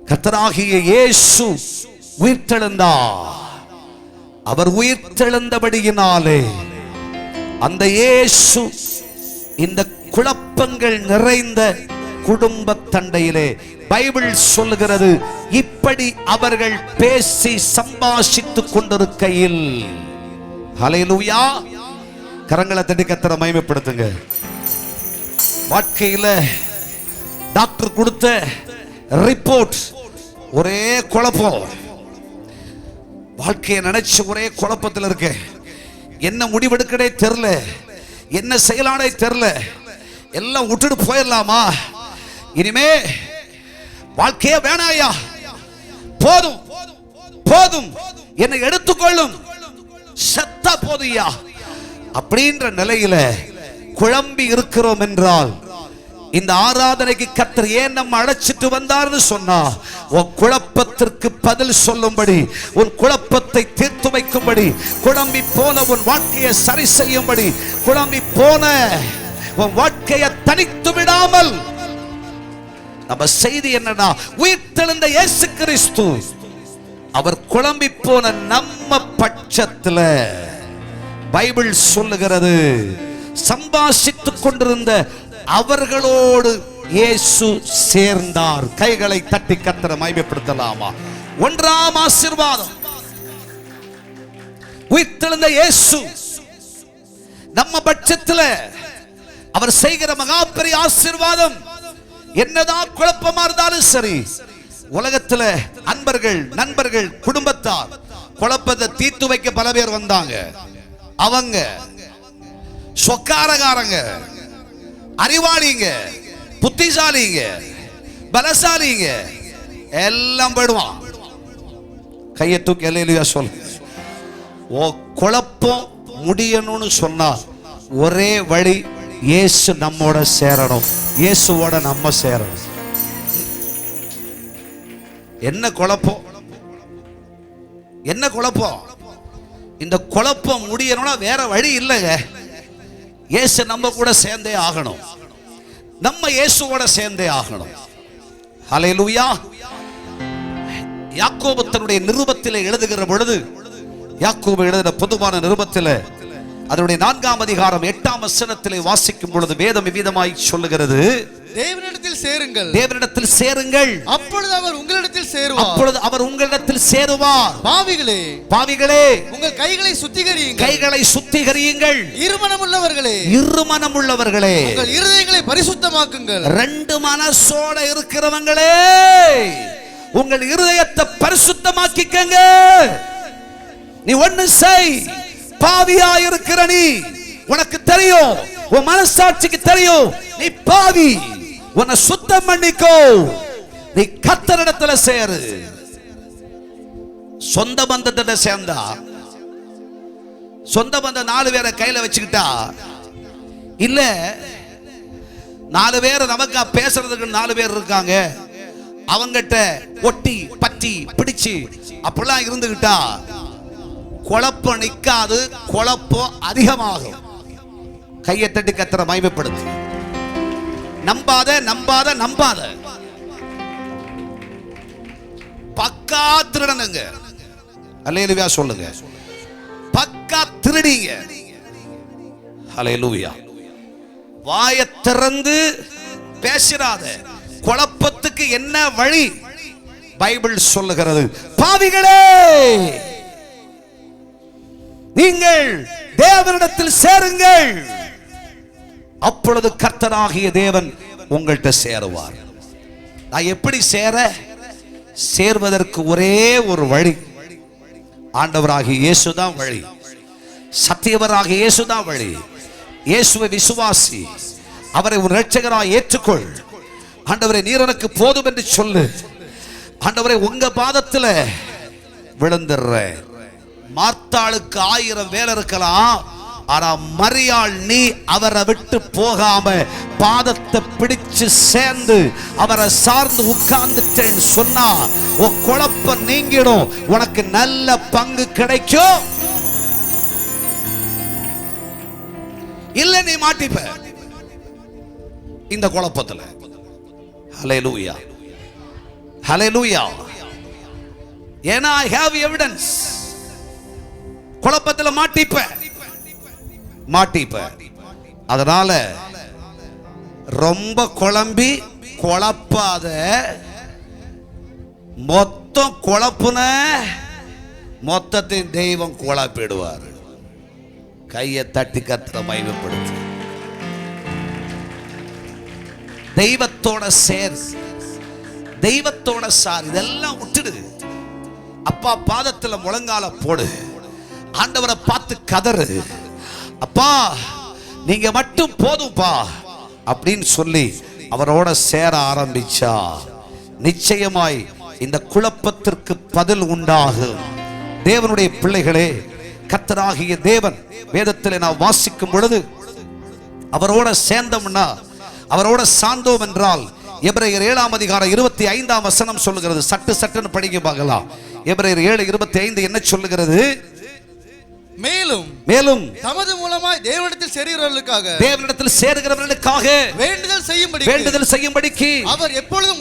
கர்த்தராகிய இயேசு உயிர்த்தெழுந்தார். அவர் உயிர்த்தெழுந்தபடியினாலே அந்த இயேசு இந்த குழப்பங்கள் நிறைந்த குடும்ப தண்டையிலே பைபிள் சொல்லுகிறது, இப்படி அவர்கள் பேசி சம்பாஷித்துக் கொண்டிருக்கையில், ஹல்லேலூயா, கரங்களை தட்டி கர்த்தரை மகிமைப்படுத்துங்க. வாழ்க்கையில டாக்டர் கொடுத்த ரிப்போர்ட் ஒரே குழப்பம். வாழ்க்கையை நினைச்சு ஒரே குழப்பத்தில் இருக்க. என்ன முடிவெடுக்கடே தெரியல, என்ன செயலானே தெரியல. எல்லாம் விட்டுட்டு போயிடலாமா? இனிமே வாழ்க்கையே வேணாயா, போதும் போதும், என்னை எடுத்துக்கொள்ளும், சத்தா போதுயா அப்படின்ற நிலையில குழம்பி இருக்கிறோம் என்றால், இந்த ஆராதனைக்கு கர்த்தர் ஏன் நம்ம அழைச்சிட்டு வந்தார்னு சொன்னா, உன் குழப்பத்திற்கு பதில் சொல்லும்படி, உன் குழப்பத்தை தீர்த்து வைக்கும்படி, குழம்பி போன உன் வாழ்க்கையை சரி செய்யும்படி, குழம்பி போன உன் வாழ்க்கையை தனித்து விடாமல். நம்ம செய்தி என்னன்னா, உயிர்த்தெழுந்த இயேசு கிறிஸ்து அவர் குழம்பி போன நம்ம பட்சத்துல பைபிள் சொல்லுகிறது, சம்பாஷித்துக் கொண்டிருந்த அவர்களோடு இயேசு சேர்ந்தார். கைகளை தட்டி கர்த்தரை மகிமைப்படுத்தலாமா? ஒன்றாம் ஆசீர்வாதம், உயிர்த்தெழுந்த இயேசு நம்ம பட்சத்தில் அவர் செய்கிற மகா பெரிய ஆசீர்வாதம். என்னதான் குழப்பமா இருந்தாலும் சரி, உலகத்தில் அன்பர்கள், நண்பர்கள், குடும்பத்தார் குழப்பத்தை தீர்த்து வைக்க பல பேர் வந்தாங்க. அவங்க சொக்காரகாரங்க, அறிவாளிங்க, புத்திசாலிங்க, பலசாலிங்க எல்லாம் போயிடுவான். கையை தூக்கி அல்லேலூயா சொல்லு. ஓ குழப்பம் முடியணும்னு சொன்னா ஒரே வழி, இயேசு நம்மோட சேரணும், இயேசுவோட நம்ம சேரணும். என்ன குழப்பம்? என்ன குழப்பம்? இந்த குழப்பம் முடியணும்னா வேற வழி இல்லைங்க. இயேசு நம்ம கூட சேர்ந்தே ஆகணும், நம்ம இயேசுவோட சேர்ந்தே ஆகணும். ஹல்லேலூயா. யாக்கோபு தன்னுடைய நிருபத்திலே எழுதுகிற பொழுது, யாக்கோபு எழுதின பொதுவான நிருபத்திலே அதனுடைய 4ஆம் அதிகாரம் 8ஆம் வசனத்திலே வாசிக்கும் பொழுது வேதம் விதமாய் சொல்லுகிறது, தேவனிடத்தில் சேருங்கள், தேவனிடத்தில் சேருங்கள், அப்பொழுது அவர் உங்களிடத்தில் சேருவார், அப்பொழுது அவர் உங்களிடத்தில் சேருவார். பாவிகளே, பாவிகளே, உங்கள் கைகளை சுத்திகரியுங்கள், கைகளை சுத்திகரியுங்கள், இருமனமுள்ளவர்களே, இருமனமுள்ளவர்களே, உங்கள் இருதயங்களை பரிசுத்தமாக்குங்கள். ரெண்டு மனசோட இருக்கிறவங்களே, உங்கள் இருதயத்தை பரிசுத்தமாக்கிக்கங்க. நீ ஒண்ணு செய். பாவியா இருக்கிற நீ, உனக்கு தெரியும், உன் மனசாட்சிக்கு தெரியும் நீ பாவி. உன்னை சுத்தம் பண்ணிக்கோ. நீ கர்த்தரிடத்துல சேரு. சொந்த பந்தத்திட்ட சேர்ந்தா, சொந்த பந்தம் 4 பேரை கையில வச்சுக்கிட்டா இல்ல, 4 பேர் நமக்கு பேசுறதுக்கு 4 பேர் இருக்காங்க, அவங்கிட்ட ஒட்டி பற்றி பிடிச்சு அப்படிலாம் இருந்துகிட்டா குழப்பம் நிக்காது, குழப்பம் அதிகமாகும். கையை தட்டி கர்த்தரை மகிமைப்படுத்து. நம்பாத, நம்பாத, நம்பாத. பக்கா திருடனுங்க, அல்லேலூயா சொல்லுங்க. பக்கா திருடிங்க, அல்லேலூயா. வாயை திறந்து பேசிராத. குழப்பத்துக்கு என்ன வழி? பைபிள் சொல்லுகிறது, பாவிகளே, நீங்கள் தேவனிடத்தில் சேருங்கள், அப்பொழுது கர்த்தராகிய தேவன் உங்கள்கிட்ட சேருவார். நான் எப்படி சேர்வதற்கு ஒரே ஒரு வழி, ஆண்டவராகிய இயேசுதான் வழி, சத்தியவராகிய இயேசுதான் வழி. இயேசுவை விசுவாசி, அவரை ஒரு இரட்சகராய் ஏற்றுக்கொள். ஆண்டவரே, நீர் எனக்கு போதும் என்று சொல்லு. ஆண்டவரே, உங்க பாதத்துல விழுந்துடுறேன். மார்த்தாளுக்கு 1000 வேலை இருக்கலாம், ஆனா மரியாள் நீ அவரை விட்டு போகாம பாதத்தை பிடிச்சு சேர்ந்து அவரை சார்ந்து உட்கார்ந்துட்டேன்னு சொன்னா உன் குழப்பம் நீங்கிடும், உனக்கு நல்ல பங்கு கிடைக்கும். இல்ல நீ மாட்டிப்ப இந்த குழப்பத்துல. ஹல்லேலூயா, ஹல்லேலூயா. ஏன்னா I have evidence. குழப்பத்துல மாட்டிப்ப. அதனால ரொம்ப குழம்பி குழப்பாத. மொத்தம் குழப்புன மொத்தத்தின் தெய்வம் குழப்பிடுவார். கையை தட்டி கர்த்தரை மகிமைப்படுத்து. தெய்வத்தோட சேர், தெய்வத்தோட சார், இதெல்லாம் விட்டுடு. அப்பா பாதத்துல முழங்கால போடு. ஆண்டவரை பார்த்து கதறு. அப்பா நீங்க மட்டும் போதும்பா அப்படின்னு சொல்லி அவரோட சேர ஆரம்பிச்சா நிச்சயமாய் இந்த குழப்பத்திற்கு பதில் உண்டாகும். தேவனுடைய பிள்ளைகளே, கர்த்தராகிய தேவன் வேதத்திலே நான் வாசிக்கும் பொழுது அவரோட சேர்ந்தோம்னா, அவரோட சார்ந்தோம் என்றால் எபிரேயர் 7ஆம் அதிகாரம் 25ஆம் வசனம் சொல்லுகிறது. சட்டுன்னு படிக்க பார்க்கலாம். எபிரேயர் 7:25 என்ன சொல்லுகிறது? மேலும் தமது மூலமாய் தேவனிடத்தில் சேருகிறவர்களுக்காக வேண்டுதல் செய்யும்படிக்கு அவர் எப்பொழுதும்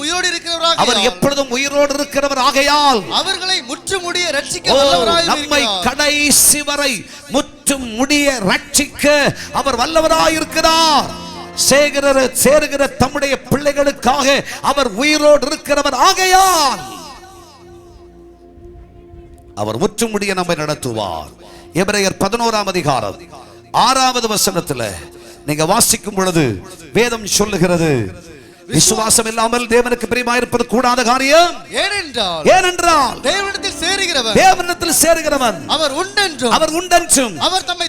உயிரோடு இருக்கிறவர் ஆகையால் அவர்களை முற்றும் முடிய ரட்சிக்க வல்லவராய் இருக்கிறார். நம்மை கடைசி வரை முற்றும் முடிய ரட்சிக்க அவர் வல்லவராய் இருக்கிறார். சேருகிற தம்முடைய பிள்ளைகளுக்காக அவர் உயிரோடு இருக்கிறவர் ஆகையால் அவர் முற்றுமுடிய நம்மை நடத்துவார். எபிரேயர் 11ஆம் அதிகாரம் 6வது வசனத்துல நீங்க வாசிக்கும் பொழுது வேதம் சொல்லுகிறது, விசுவாசம் இல்லாமல் தேவனுக்கு பிரியமாயிருப்பது கூடாத காரியம். ஏனென்றால் தேவனிடத்தில் சேருகிறவன் அவர் உண்டென்றும் அவர் தம்மை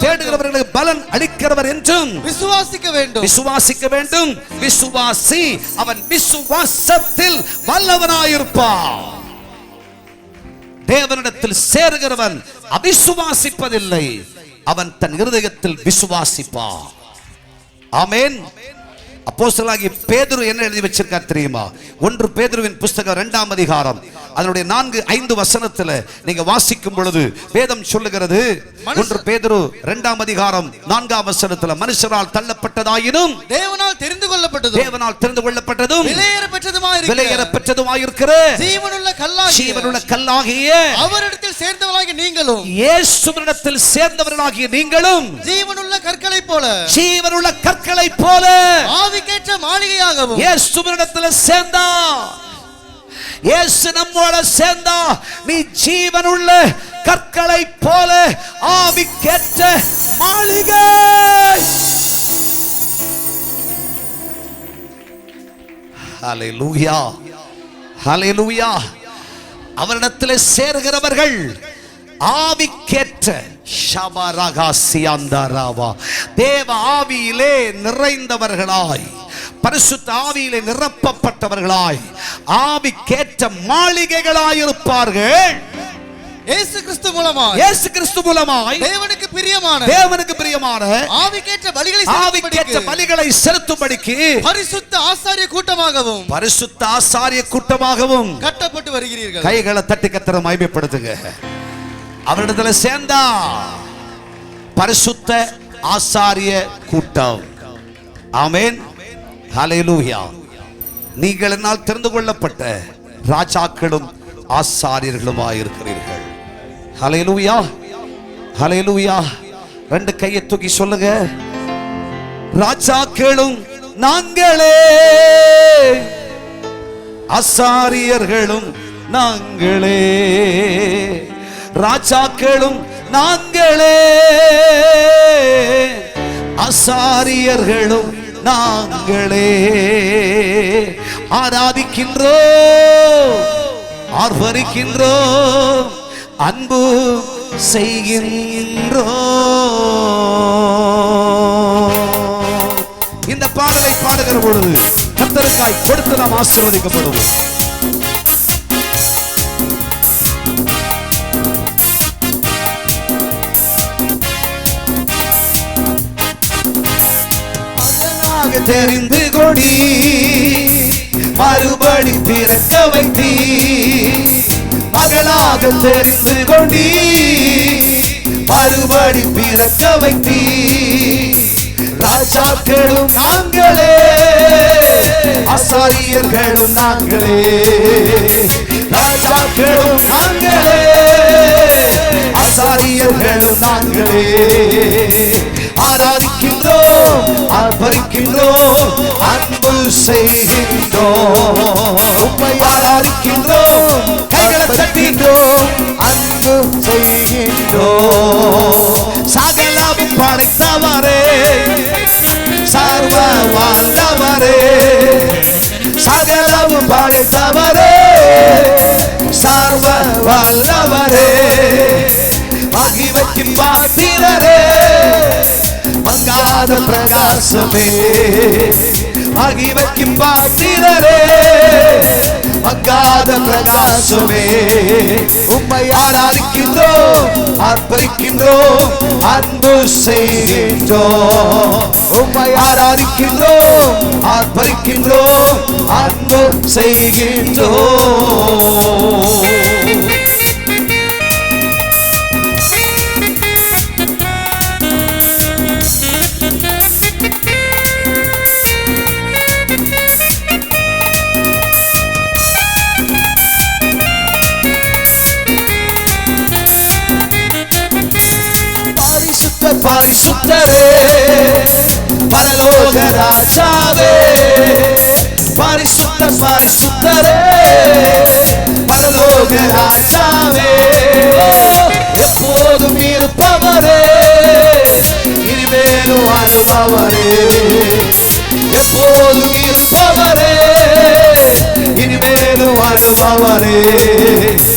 தேடுகிறவர்களுக்கு பலன் அளிக்கிறவர் என்றும் விசுவாசிக்க வேண்டும். விசுவாசி அவன் விசுவாசத்தில் வல்லவனாயிருப்பான். தேவனிடத்தில் சேருகிறவன் அவிசுவாசிப்பதில்லை, அவன் தன் இருதயத்தில் விசுவாசிப்பான். ஆமென். அப்போஸ்தலனாகிய பேதுரு என்ன எழுதி வச்சிருக்கார் தெரியுமா? 1 பேதுருவின் புஸ்தகம் 2ஆம் அதிகாரம் அதனுடைய 4-5 வசனத்துல நீங்க வாசிக்கும் பொழுது வேதம் சொல்லுகிறது, 1 பேதுரு 2ஆம் அதிகாரம் 4ஆம் வசனத்துல, மனுஷரால் தள்ளப்பட்டதாயினும் தேவனால் தெரிந்து கொள்ளப்பட்டதும் விலையேறப்பெற்றதுமாயிருக்கிற ஜீவனுள்ள கல்லாகிய அவரிடத்தில் சேர்ந்தவர்களாகிய நீங்களும் இயேசுவினிடத்தில் சேர்ந்தவர்களாகிய நீங்களும் ஜீவனுள்ள கற்களைப் போல ஆவிக்கேற்ற மாளிகையாகவும் இயேசுவினிடத்தில் சேர்ந்தா, இயேசு நம்மோட சேர்ந்தா நீ ஜீவனுள்ள கற்களைப் போல ஆவிக்கேற்ற மாளிகை. ஹல்லேலூயா, ஹல்லேலூயா. அவரிடத்தில் சேர்கிறவர்கள் ஆவிக்கேற்ற தேவ ஆவியிலே நிறைந்தவர்களாய், பரிசுத்த ஆவியிலே நிரப்பப்பட்டவர்களாய், ஆவிக்கேற்ற மாளிகைகளாயிருப்பார்கள். இயேசு கிறிஸ்து மூலமாய் தேவனுக்கு பிரியமான ஆவிக்கேற்ற பலிகளை செலுத்தும்படிக்கு பரிசுத்த ஆசாரிய கூட்டமாகவும் கட்டப்பட்டு வருகிறீர்கள். கைகளை தட்டி கர்த்தரை மகிமைப்படுத்துங்க. அவரிடத்துல சேர்ந்தா பரிசுத்த ஆசாரிய கூட்டம். ஆமென், ஹல்லேலூயா. நீங்கள் என்னால் தெரிந்து கொள்ளப்பட்ட ராஜாக்களும் ஆசாரியர்களுமாய் இருக்கிறீர்கள். ஹல்லேலூயா, ஹல்லேலூயா. 2 கையை தூக்கி சொல்லுங்க, ராஜாக்களும் நாங்களே, ஆசாரியர்களும் நாங்களே. ராஜாக்களும் நாங்களே, ஆசாரியர்களும் நாங்களே. ஆராதிக்கின்றோம், ஆர்ப்பரிக்கின்றோம், அன்பு செய்கின்றோம். இந்த பாடலை பாடுகிற பொழுது கர்த்தருக்காய் கொடுத்து நாம் ஆசீர்வதிக்கப்படுவோம். தெரிந்து கொடி, மறுபடி பிறக்க வைத்தி, மகளாக தெரிந்து கொடி, மறுபடி பிறக்க வைத்தி. ராஜாக்களும் நாங்களே, ஆசாரியர்களும் நாங்களே. ராஜாக்களும் நாங்களே, ஆசாரியர்களும் நாங்களே. ஆராதிக்கின்றோம், ஆர்ப்பரிக்கின்றோம், அன்பு செய்கின்றோம். ஆராதிக்கின்றோம், கைகளை தட்டுகின்றோம், அன்பு செய்கின்றோம். சகலமும் படைத்தவரே, சர்வ வல்லவரே, சகலமும் படைத்தவரே, சர்வ வல்லவரே. மகிமைக்கு பாத்திரரே, மங்காத பிரகாசமே. மகிமைக்கு பாத்திரரே, மங்காத பிரகாசமே. உம்மை ஆராதிக்கின்றோம், ஆர்ப்பரிக்கின்றோம், அன்பு செய்கின்றோம். உம்மை ஆராதிக்கின்றோம், ஆர்ப்பரிக்கின்றோம், அன்பு செய்கின்றோம். பரிசுத்தரே, பரலோக ராஜாவே, பரிசுத்தர் பரிசுத்தரே, பரலோக ராஜாவே, எப்போதும் இருப்பவரே, இனிமேலும் வாழ்பவரே, எப்போதும் இருப்பவரே, இனிமேலும் வாழ்பவரே,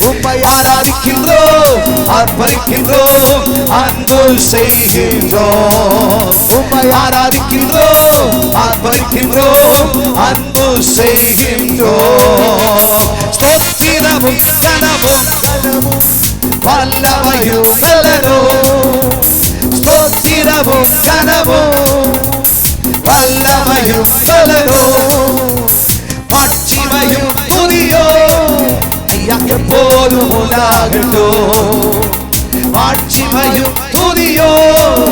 உம்மை ஆராதிக்கின்றோம், ஆர்ப்பரிக்கின்றோம், அன்பு செய்கின்றோம், உம்மை ஆராதிக்கின்றோம், ஆர்ப்பரிக்கின்றோம், அன்பு செய்கின்றோம். ஸ்தோத்திரமும் கனமும் வல்லமையும் பலனும், ஸ்தோத்திரமும் கனமும் வல்லமையும் பலனும், மாட்சிமையும் துதியும் ஐயா எப்போதும் உண்டாகட்டும், மாட்சிமையும் துதியும்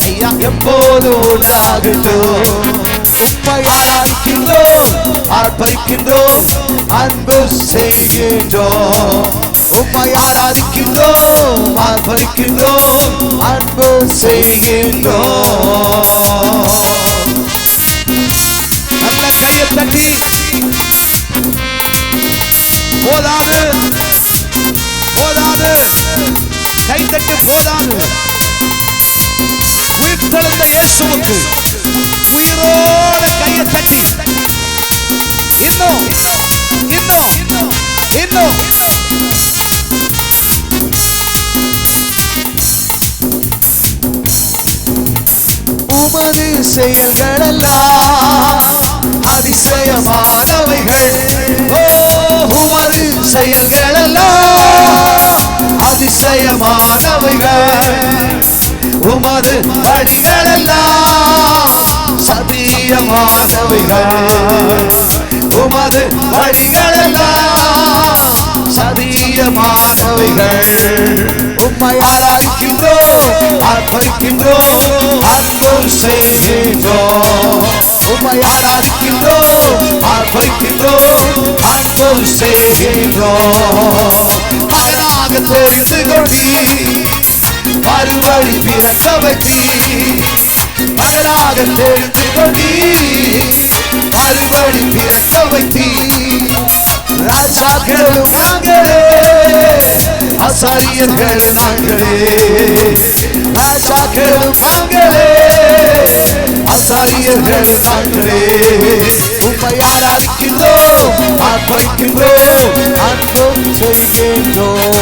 ஐயா எப்போதும் உண்டாகட்டும். உம்மை ஆராதிக்கின்றோம், ஆர்ப்பரிக்கின்றோம், அன்பு செய்கின்றோம், உம்மை ஆராதிக்கின்றோம், ஆர்ப்பரிக்கின்றோம், அன்பு செய்கின்றோம். நல்ல கையை தட்டி போதாது போதாது, கை தட்டு போதாது. உயிர்த்தெழுந்த இயேசுவுக்கு உயிரோட கையை தட்டி இன்னும் இன்னும் இன்னும் உமது செயல்களெல்லாம் அதிசயமானவைகள், உமது செயல்களெல்லாம் அதிசயமானவைகள், உமது வழிகளெல்லாம் சத்தியமானவைகள், உமது வழிகளெல்லாம் சத்தியமானவைகள். உம்மை ஆராதிக்கின்றோம், ஆர்ப்பரிக்கின்றோம், அன்பு செய்கின்றோம், உம்மை ஆராதிக்கின்றோம், ஆர்ப்பரிக்கின்றோம், அன்பு செய்கின்றோம். மகனாக தெரிந்து கொண்டீ, மறுபடி பிறக்க வைத்தீ, மகனாக தெரிந்து கொண்டீ, மறுபடி பிறக்க வைத்தீ. ராஜாக்களும் நாங்களே, ஆசாரியர்கள் நாங்களே, ராஜாக்களும் நாங்களே, ஆசாரியர்கள் நாங்களே. உம்மை ஆராதிக்கின்றோம், ஆர்ப்பரிக்கின்றோம், அன்பும் செய்கின்றோம்.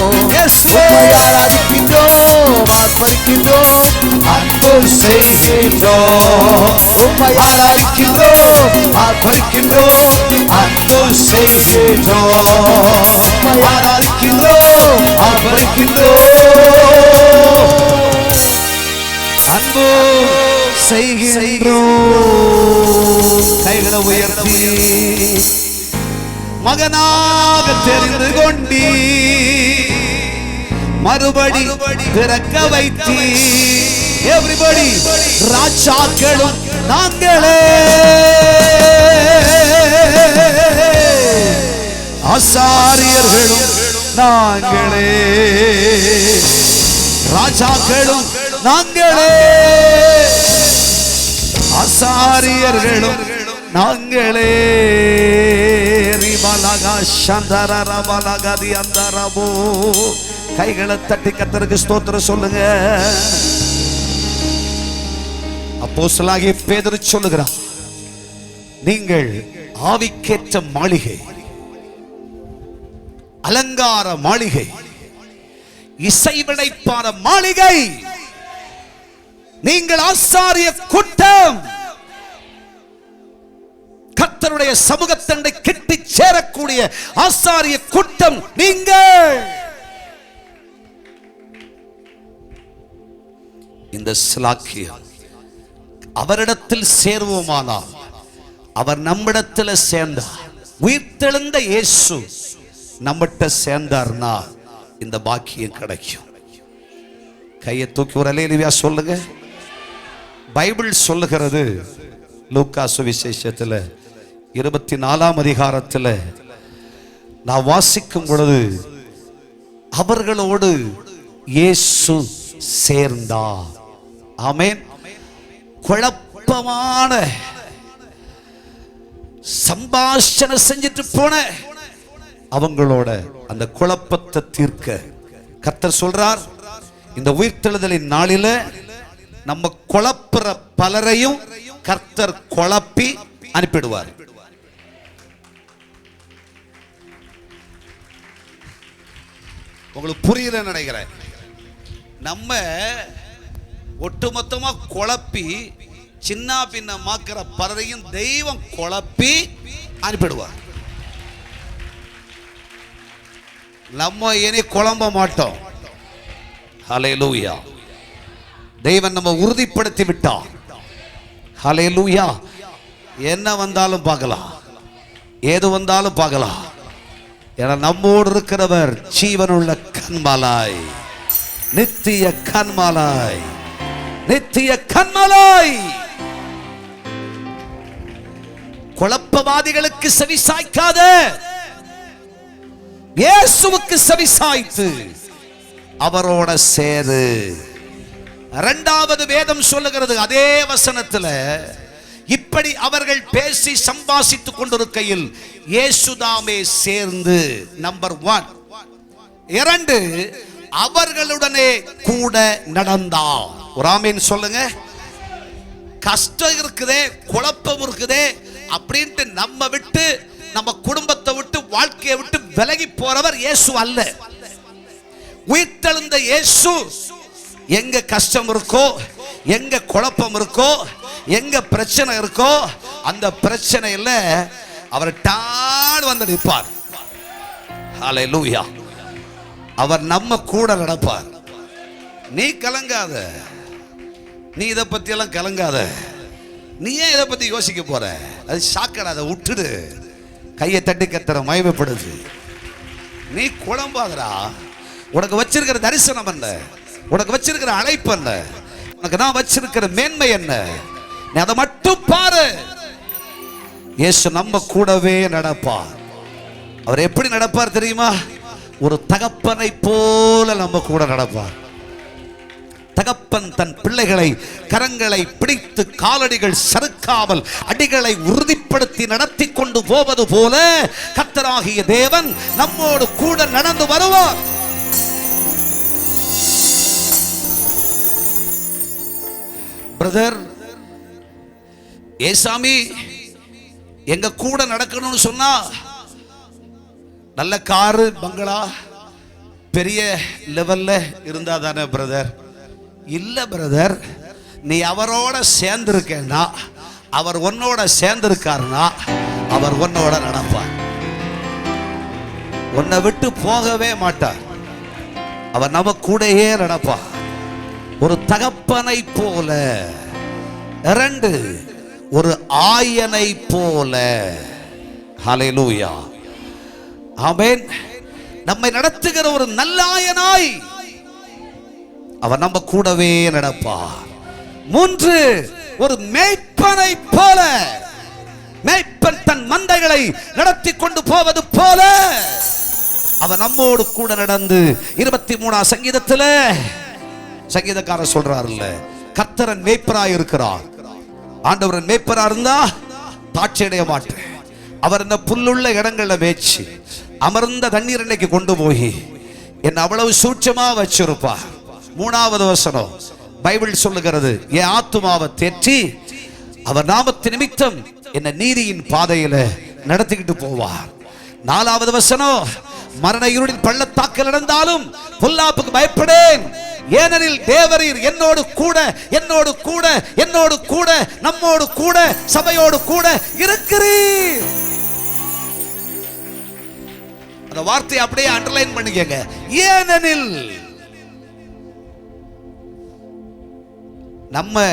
உம்மை ஆராதிக்கின்றோம், ஆர்ப்பரிக்கின்றோம், அன்பு செய்கின்றோம். உம்மை ஆராதிக்கின்றோம், ஆர்ப்பரிக்கின்றோம், அன்பு செய்கின்றோம். உம்மை ஆராதிக்கின்றோம், ஆர்ப்பரிக்கின்றோம், அன்பு செய்கின்றோம். கைகளை உயர்த்தி மகனாக தெரிந்து கொண்டீ, மறுபடி பிறக்க வைத்தீ. எவ்ரிபடி ராஜாக்களும் நாங்களே, ஆசாரியர்களும் நாங்களே, ராஜாக்களும் நாங்களே, ஆசாரியர்களும் நாங்களே. கைகளை தட்டி கர்த்தருக்கு ஸ்தோத்திரம் சொல்லுங்க. அப்போஸ்தலனாகிய பேதுரு சொல்லுகிறார், நீங்கள் ஆவிக்கேற்ற மாளிகை, அலங்கார மாளிகை, இசைவிடைப்பான மாளிகை, நீங்கள் ஆசாரிய கூட்டம், கர்த்தருடைய சமூகத்தண்டை கிட்டி சேரக்கூடிய ஆசாரிய கூட்டம் நீங்கள். இந்த ஸ்லாக்கியம் அவரிடத்தில் சேர்வோமானால், அவர் நம்மிடத்தில் சேர்ந்தார். உயிர்த்தெழுந்த இயேசு நம்மகிட்ட சேர்ந்தார்னா இந்த பாக்கியம் கிடைக்கும். கையை தூக்கி ஒரு அல்லேலூயா சொல்லுங்க. பைபிள் சொல்லுகிறது, லூக்கா சுவிசேஷத்தில் 24ஆம் அதிகாரத்தில் நான் வாசிக்கும் பொழுது, அவர்களோடு இயேசு சேர்ந்தார். ஆமென். குழப்ப குழப்பமான சம்பாஷணை செஞ்சுட்டு போன அவங்களோட அந்த குழப்பத்தை தீர்க்க கர்த்தர் சொல்றார், இந்த உயிர்த்தெழுதலின் நாளில நம்ம குழப்புற பலரையும் கர்த்தர் குழப்பி அனுப்பிடுவார். உங்களுக்கு புரியல நினைக்கிறேன். நம்ம ஒட்டுமொத்தமா குழப்பி சின்ன பின்ன மாக்கிற பலரையும் தெய்வம் குழப்பி அனுப்பிடுவார். நம்ம இனி குழம்ப மாட்டோம். ஹல்லேலூயா. தெய்வன் நம்ம உறுதிப்படுத்தி விட்டார். ஹல்லேலூயா. என்ன வந்தாலும் பார்க்கலாம், ஏது வந்தாலும் பார்க்கலாம். ஏன்னா நம்மோடு இருக்கிறவர் ஜீவனுள்ள கன்மலாய், நித்திய கன்மலாய், நித்திய கன்மலாய். குழப்பவாதிகளுக்கு செவிசாய்க்காத இயேசுவுக்கு செவிசாய்த்து அவரோட சேரு. இரண்டாவது வேதம் சொல்லுகிறது அதே வசனத்துல, இப்படி அவர்கள் பேசி சம்பாஷித்துக் கொண்டிருக்கையில் இயேசுதாமே சேர்ந்து, நம்பர் 1. 2, அவர்களுடனே கூட நடந்தார். ஒரு ஆமென் சொல்லுங்க. கஷ்டம் இருக்குதே, குழப்பம் இருக்குதே அப்படின்ட்டு நம்ம விட்டு, நம்ம குடும்பத்தை விட்டு, வாழ்க்கையை விட்டு விலகி போறவர் இயேசு அல்ல. உயிர்த்தெழுந்த இயேசு எங்க கஷ்டம் இருக்கோ, எங்க குழப்பம் இருக்கோ, எங்க பிரச்சனை இருக்கோ, அந்த பிரச்சனையில அவர் டான் வந்து நிற்பார். ஹல்லேலூயா. அவர் நம்ம கூட நடப்பார். நீ கலங்காத, நீ இதை பத்தி எல்லாம் கலங்காத. நீ ஏன் இதை பத்தி யோசிக்க போற? அது சாக்கடை, அதை விட்டுடு. கையை தட்டி கத்தற மகிமைப்படுது. நீ குழம்பாதடா. உனக்கு வச்சிருக்கிற தரிசனம் என்ன? உனக்கு வச்சிருக்கிற அழைப்பு என்ன? உனக்கு நான் வச்சிருக்கிற மேன்மை என்ன? நீ அதை மட்டும் பாரு. இயேசு நம்ம கூடவே நடப்பார். அவர் எப்படி நடப்பார் தெரியுமா? ஒரு தகப்பனை போல நம்ம கூட நடப்பார். தகப்பன் தன் பிள்ளைகளை கரங்களை பிடித்து காலடிகள் சறுக்காமல் அடிகளை உறுதிப்படுத்தி நடத்தி கொண்டு போவது போல கர்த்தராகிய தேவன் நம்மோடு கூட நடந்து வருவார். பிரதர், ஏசாமி எங்க கூட நடக்கணும்னு சொன்னா நல்ல காரு, பங்களா, பெரிய லெவல்ல இருந்தா தானே பிரதர்? இல்ல பிரதர், நீ அவரோட சேர்ந்திருக்கேன்னா, அவர் உன்னோட சேர்ந்திருக்காருன்னா அவர் உன்னோட நடப்பார். உன்னை விட்டு போகவே மாட்டார். அவர் நம்ம கூடயே நடப்பார். ஒரு தகப்பனை போல. 2, ஒரு ஆயனை போல. ஹல்லேலூயா. ஆமென். நம்மை நடத்துகிற ஒரு நல்ல ஆயனாய் அவர் நம்ம கூடவே நடப்பார். 3, ஒரு மேய்ப்பனை போல. மேய்ப்பன் தன் மந்தைகளை நடத்தி கொண்டு போவது போல அவர் நம்மோடு கூட நடந்து 23ஆம் சங்கீதத்தில் சங்கீதக்காரர் சொல்றாருல்ல, கர்த்தரன் மேய்ப்பராய் இருக்கிறார். ஆண்டவரன் மேய்ப்பரா இருந்தா தாட்சி அடைய மாட்டேன். அவர் இந்த புல்லுள்ள இடங்கள்ல மேய்ச்சி அமர்ந்த தண்ணீர் அன்னைக்கு கொண்டு போய் என்ன அவ்வளவு சூட்சமா வச்சிருப்பார். 3வது வசனம் பைபிள் சொல்லுகிறது, என் ஆத்துமாவை தேற்றி அவர் நாமத்து நிமித்தம் என்ன நீதியின் பாதையில நடத்திக்கிட்டு போவார். 4வது வசனம், மரண இருளின் பள்ளத்தாக்கில் நடந்தாலும் பொல்லாப்புக்கு பயப்படேன், ஏனெனில் தேவரீர் என்னோடு கூட, என்னோடு கூட, என்னோடு கூட, நம்மோடு கூட, சபையோடு கூட இருக்கிறீர். அந்த வார்த்தையை அப்படியே அண்டர்லைன் பண்ணிக்கங்க. ஏனெனில் நம்ம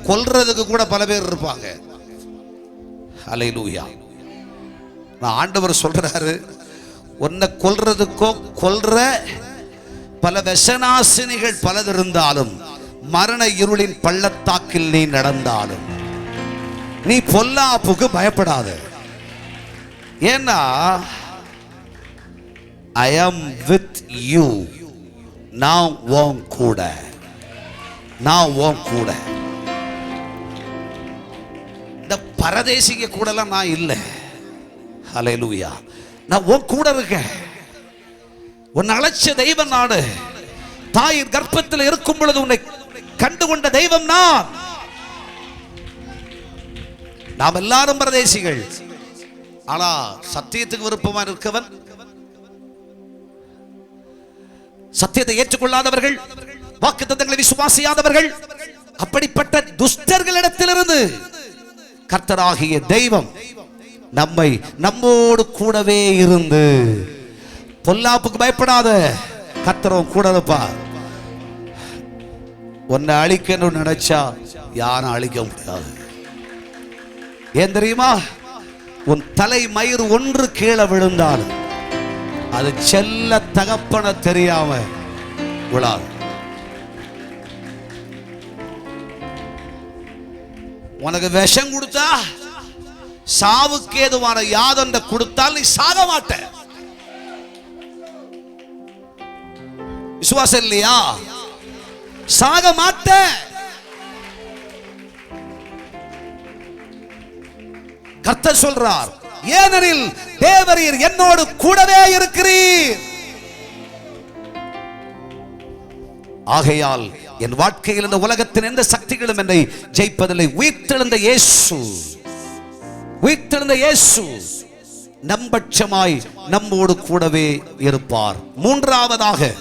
கொல்றதுக்கு கூட பல பேர் இருப்பாங்க. ஹல்லேலூயா. ஆண்டவர் சொல்றாரு, உன்னை கொல்றதுக்கோ கொல்ற பல விஷநாசினிகள் பலது இருந்தாலும், மரண இருளின் பள்ளத்தாக்கில் நீ நடந்தாலும் நீ பொல்லாப்புக்கு பயப்படாத. ஏன்னா I am with you. நான் உன் கூட, நான் உன் கூட. பரதேசிங்க கூடலாம் நான் இல்லை. ஹல்லேலூயா. நான் உன் கூட இருக்கேன். உன்னை அழைச்ச தெய்வம் நாடு. தாயின் கர்ப்பத்தில் இருக்கும் பொழுது உன்னை கண்டுகொண்ட தெய்வம் நான். நாம் எல்லாரும் பரதேசிகள். ஆனா சத்தியத்துக்கு விருப்பமா இருக்கவன், சத்தியத்தை ஏற்றுக்கொள்ளாதவர்கள், வாக்குத்தத்தங்களை விசுவாசியாதவர்கள், அப்படிப்பட்ட துஷ்டர்களிடத்திலிருந்து கர்த்தராகிய தெய்வம் நம்மோடு கூடவே இருந்து, பொல்லாப்புக்கு பயப்படாத, கர்த்தரும் கூட இருப்பார். உன்னை அழிக்கணும்னு நினைச்சா யாரும் அழிக்க முடியாது. ஏன் தெரியுமா? உன் தலை மயிர் ஒன்று கீழே விழுந்தாலும் அது செல்ல தகப்பன தெரியாம விழாது. உனக்கு விஷம் கொடுத்தா, சாவுக்கு ஏதுவான யாதொன்றை கொடுத்தால் நீ சாக மாட்ட. விசுவாசம் இல்லையா? சாக மாட்ட. கர்த்தர் சொல்றார், ஏனெனில் தேவரீர் என்னோடு கூடவே இருக்கிறீர். ஆகையால் என் வாழ்க்கையில் இந்த உலகத்தின் எந்த சக்திகளும் என்னை ஜெயிப்பதில்லை. உயிர்த்தெழுந்த இயேசு, உயிர்த்தெழுந்த இயேசு நம்பட்சமாய் நம்மோடு கூடவே இருப்பார். மூன்றாவதாக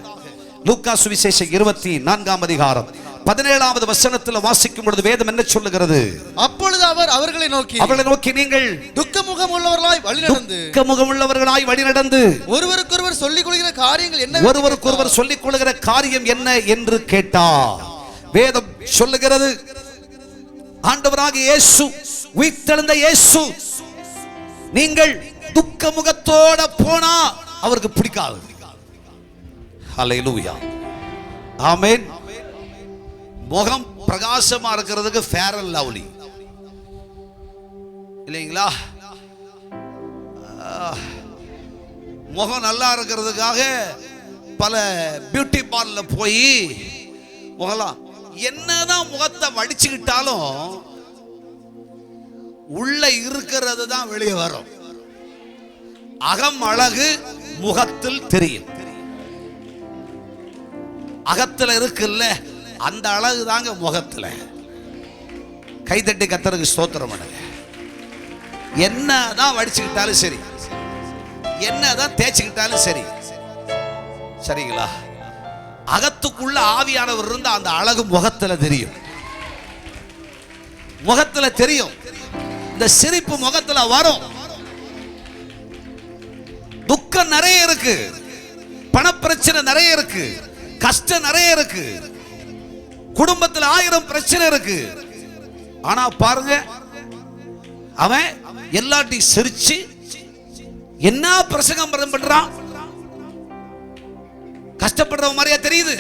லூக்கா சுவிசேஷம் 24ஆம் அதிகாரம் 17வது வசனத்தில் வாசிக்கும் பொழுது வேதம் என்ன சொல்லுகிறது? அப்பொழுது அவர் அவர்களை நோக்கி நீங்கள் துக்கமுகம் உள்ளவர்களாய் வழிநடந்து ஒருவருக்கொருவர் சொல்லிக் கொள்கிற காரியங்கள் என்ன, ஒருவருக்கொருவர் சொல்லிக் கொள்கிற காரியம் என்ன என்று கேட்டார். வேதம் சொல்லுகிறது, ஆண்டவராகிய இயேசு, உயிர்த்தெழுந்த இயேசு, நீங்கள் துக்கமுகத்தோட போனா அவருக்கு பிடிக்காது. ஹல்லேலூயா, ஆமென். முகம் பிரகாசமா இருக்கிறதுக்கு ஃபேர் அண்ட் லவ்லி இல்லைங்களா? முகம் நல்லா இருக்கிறதுக்காக பல பியூட்டி பார்லர்ல போய் முகலாம் என்னதான் முகத்தை வடிச்சுக்கிட்டாலும் உள்ள இருக்கிறது தான் வெளியே வரும். அகம் அழகு முகத்தில் தெரியும். அகத்துல இருக்குல்ல அந்த அழகு தாங்க முகத்துல. கைதட்டி கர்த்தருக்கு ஸ்தோத்திரம் பண்ணுங்க. என்னதான் வடிச்சுக்கிட்டாலும் சரி, என்னதான் தேய்ச்சிக்கிட்டாலும் சரி, சரிங்களா, அகத்துக்குள்ள ஆவியானவர் இருந்த அந்த அழகு முகத்துல தெரியும். முகத்துல தெரியும். இந்த சிரிப்பு முகத்துல வரும். துக்கம் நிறைய இருக்கு, பணப்பிரச்சனை நிறைய இருக்கு, கஷ்டம் நிறைய இருக்கு, குடும்பத்தில் 1000 பிரச்சனை இருக்கு. ஆனா பாருங்க, அவன் எல்லாத்தையும் சிரிச்சு என்ன பிரசங்கம் பண்றான். கஷ்டப்படுற மாதிரியா தெரியுது,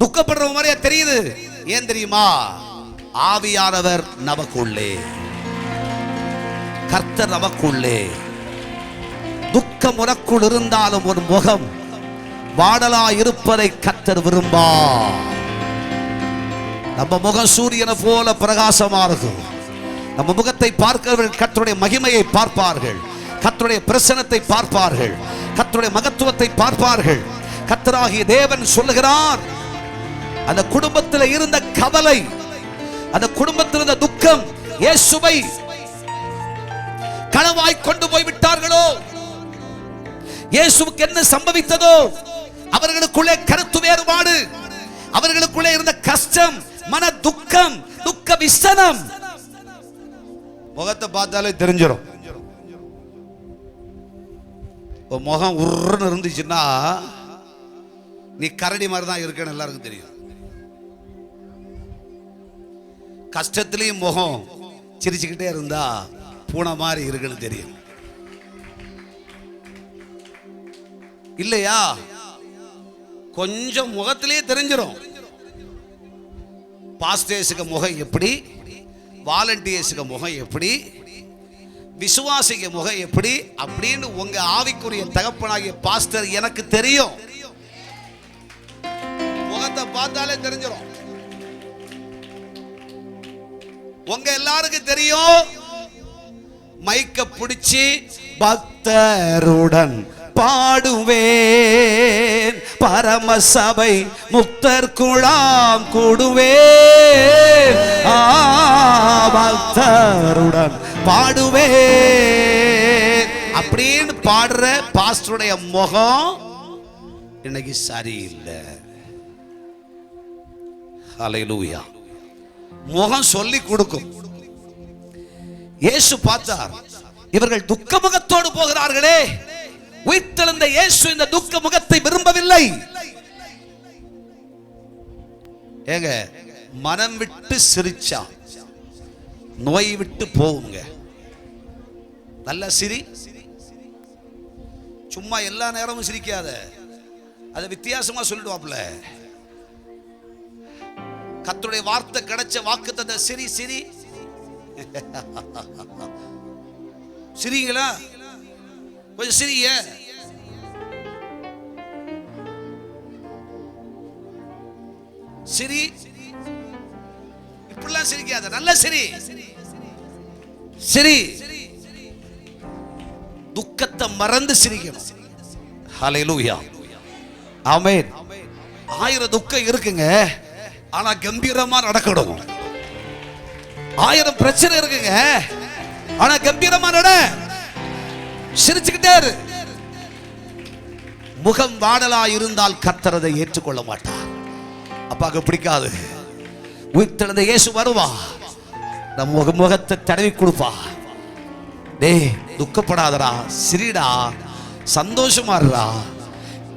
துக்கப்படுற மாதிரியா தெரியுது. ஏன் தெரியுமா? ஆவியானவர் நமக்குள்ளே, கர்த்தர் நமக்குள்ளே. துக்கம் உனக்குள் இருந்தாலும் ஒரு முகம் வாடலா இருப்பதை கர்த்தர் விரும்பா. நம்ம முகம் சூரியனை போல பிரகாசமா இருக்கும். நம்ம முகத்தை பார்க்கிறவர்கள் கர்த்தருடைய மகிமையை பார்ப்பார்கள், கர்த்தருடைய பிரசன்னத்தை பார்ப்பார்கள், கர்த்தருடைய மகத்துவத்தை பார்ப்பார்கள். கர்த்தராகிய தேவன் சொல்லுகிறார், அந்த குடும்பத்தில் இருந்த கவலை, அந்த குடும்பத்தில் இருந்த துக்கம், இயேசுவை களவாய் கொண்டு போய் விட்டார்களோ, இயேசுவுக்கு என்ன சம்பவித்ததோ, அவர்களுக்குள்ளே கருத்து வேறுபாடு, அவர்களுக்குள்ளே இருந்த கஷ்டம், மன துக்கம், துக்க விசனம் முகத்தை பார்த்தாலே தெரிஞ்சிடும். முகம் உருன்னு இருந்துச்சுன்னா நீ கரடி மாதிரி தான் இருக்கன்னு எல்லாருக்கும் தெரியும். கஷ்டத்திலையும் முகம் சிரிச்சுக்கிட்டே இருந்தா பூனை மாதிரி இருக்குன்னு தெரியும் இல்லையா? கொஞ்சம் முகத்திலேயே தெரிஞ்சிடும். பாஸ்டர்ஸுக்கு முகம் எப்படி, வாலண்டியர்ஸுக்கு முகம் எப்படி, விசுவாசிக்கு முகம் எப்படி அப்படின்னு உங்க ஆவிக்குரிய தகப்பனாகிய பாஸ்டர் எனக்கு தெரியும். முகத்தை பார்த்தாலே தெரிஞ்சிடும். உங்க எல்லாருக்கும் தெரியும், மைக்க பிடிச்சி பக்தருடன் பாடுவேன், பரமசபை முக்தர் குழாம் கூடுவேன், பக்தருடன் பாடுவேன் அப்படின்னு பாடுற பாஸ்டருடைய முகம் இன்னைக்கு சரியில்லை. ஹல்லேலூயா. முகம் சொல்லி கொடுக்கும். இயேசு பார்த்தார், இவர்கள் துக்க முகத்தோடு போகிறார்களே, உயிர்த்தெழுந்த இயேசு இந்த துக்க முகத்தை விரும்பவில்லை. ஏங்க, மனம் விட்டு சிரிச்சா நோய் விட்டு போகுங்க. நல்ல சிரி, சும்மா எல்லா நேரமும் சிரிக்காத, அதை வித்தியாசமா சொல்லிடுவாப்ல. கர்த்தருடைய வார்த்தை கிடைச்ச வாக்கு தந்த சிரி சிரி சிரிங்களா, கொஞ்சம் சிரிய. சிரி, இப்படிலாம் சிரிக்காத, நல்ல சிரி சிரி. துக்கத்தை மறந்து சிரிக்கணும். ஹல்லேலூயா, ஆமென். 1000 துக்கம் இருக்குங்க, ஆனா கம்பீரமா நடக்கணும். 1000 பிரச்சனை இருக்குங்க, ஆனா கம்பீரமா நட, சிரிச்சுக்கிட்டே இரு. முகம் வாடலா இருந்தால் கர்த்தர் அதை ஏற்றுக்கொள்ள மாட்டார். அப்பாக்கு பிடிக்காது. உயிர்த்தெழுந்த இயேசு வருவா, நம்ம முகத்தை தடவி கொடுப்பா. டேய், துக்கப்படாதடா, சிரிடா, சந்தோஷமா இருடா,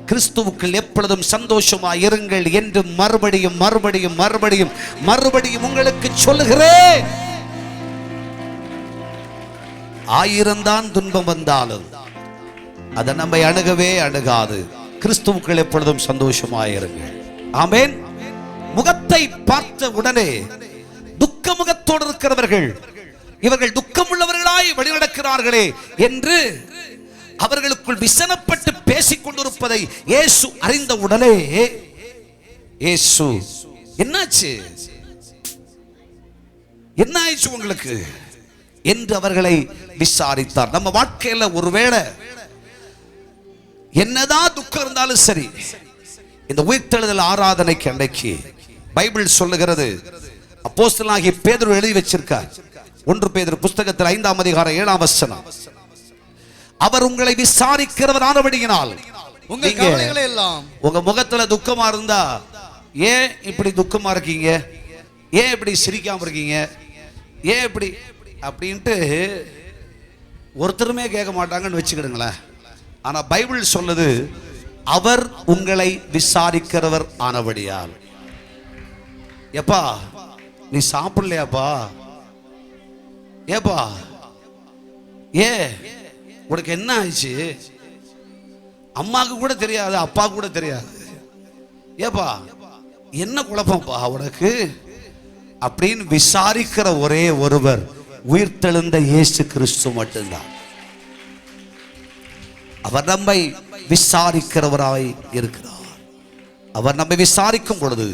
கிறிஸ்துவுக்குள் எப்பொழுதும் சந்தோஷமா இருங்கள் என்று மறுபடியும் மறுபடியும் மறுபடியும் மறுபடியும் உங்களுக்கு சொல்லுகிறேன். 1000 தான் துன்பம் வந்தாலும் அதை நம்மை அணுகவே அணுகாது. கிறிஸ்துவுக்குள் எப்பொழுதும் சந்தோஷமா இருங்கள். ஆமென். முகத்தை பார்த்த உடனே துக்க முகத்தோடு இருக்கிறவர்கள், இவர்கள் துக்கம் உள்ளவர்களாய் வழிநடக்கிறார்களே என்று அவர்களுக்குள் விசனப்பட்டு பேசிக் கொண்டிருப்பதை இயேசு அறிந்த உடனே, இயேசு என்னாச்சு, என்ன ஆயிடுச்சு உங்களுக்கு என்று அவர்களை விசாரித்தார். நம்ம வாழ்க்கையில ஒருவேளை என்னதான் துக்கம் இருந்தாலும் சரி, இந்த உயிர்த்தெழுதல் ஆராதனைக்கு அன்றைக்கு பைபிள் சொல்லுகிறது, அப்போஸ்தலனாகிய பேதுரு எழுதி வச்சிருக்கார். 1 பேதுரு புஸ்தகத்தில் 5ஆம் அதிகாரம் 7ஆம் வசனம், அவர் உங்களை விசாரிக்கிறவர் ஆனபடியினால் உங்க கவலைகளை எல்லாம், உங்க முகத்துல துக்கமா இருந்தா ஏன் இப்படி துக்கமா இருக்கீங்க, ஏன் இப்படி சிரிக்காம இருக்கீங்க, ஏன் இப்படி அப்படின்ட்டு ஒருத்தருமே கேட்க மாட்டாங்கன்னு வச்சுக்கிடுங்களேன். ஆனா பைபிள் சொல்லுது, அவர் உங்களை விசாரிக்கிறவர் ஆனபடியால். எப்பா நீ சாப்பிடலையாப்பா, ஏப்பா ஏ உனக்கு என்ன ஆயிடுச்சு, அம்மாவுக்கு கூட தெரியாது, அப்பா கூட தெரியாது, ஏப்பா என்ன குழப்பம்ப்பா உனக்கு அப்படின்னு விசாரிக்கிற ஒரே ஒருவர் உயிர்த்தெழுந்த இயேசு கிறிஸ்து மட்டும்தான். அவர் நம்மை விசாரிக்கிறவராய் இருக்கிறார். அவர் நம்மை விசாரிக்கும் பொழுது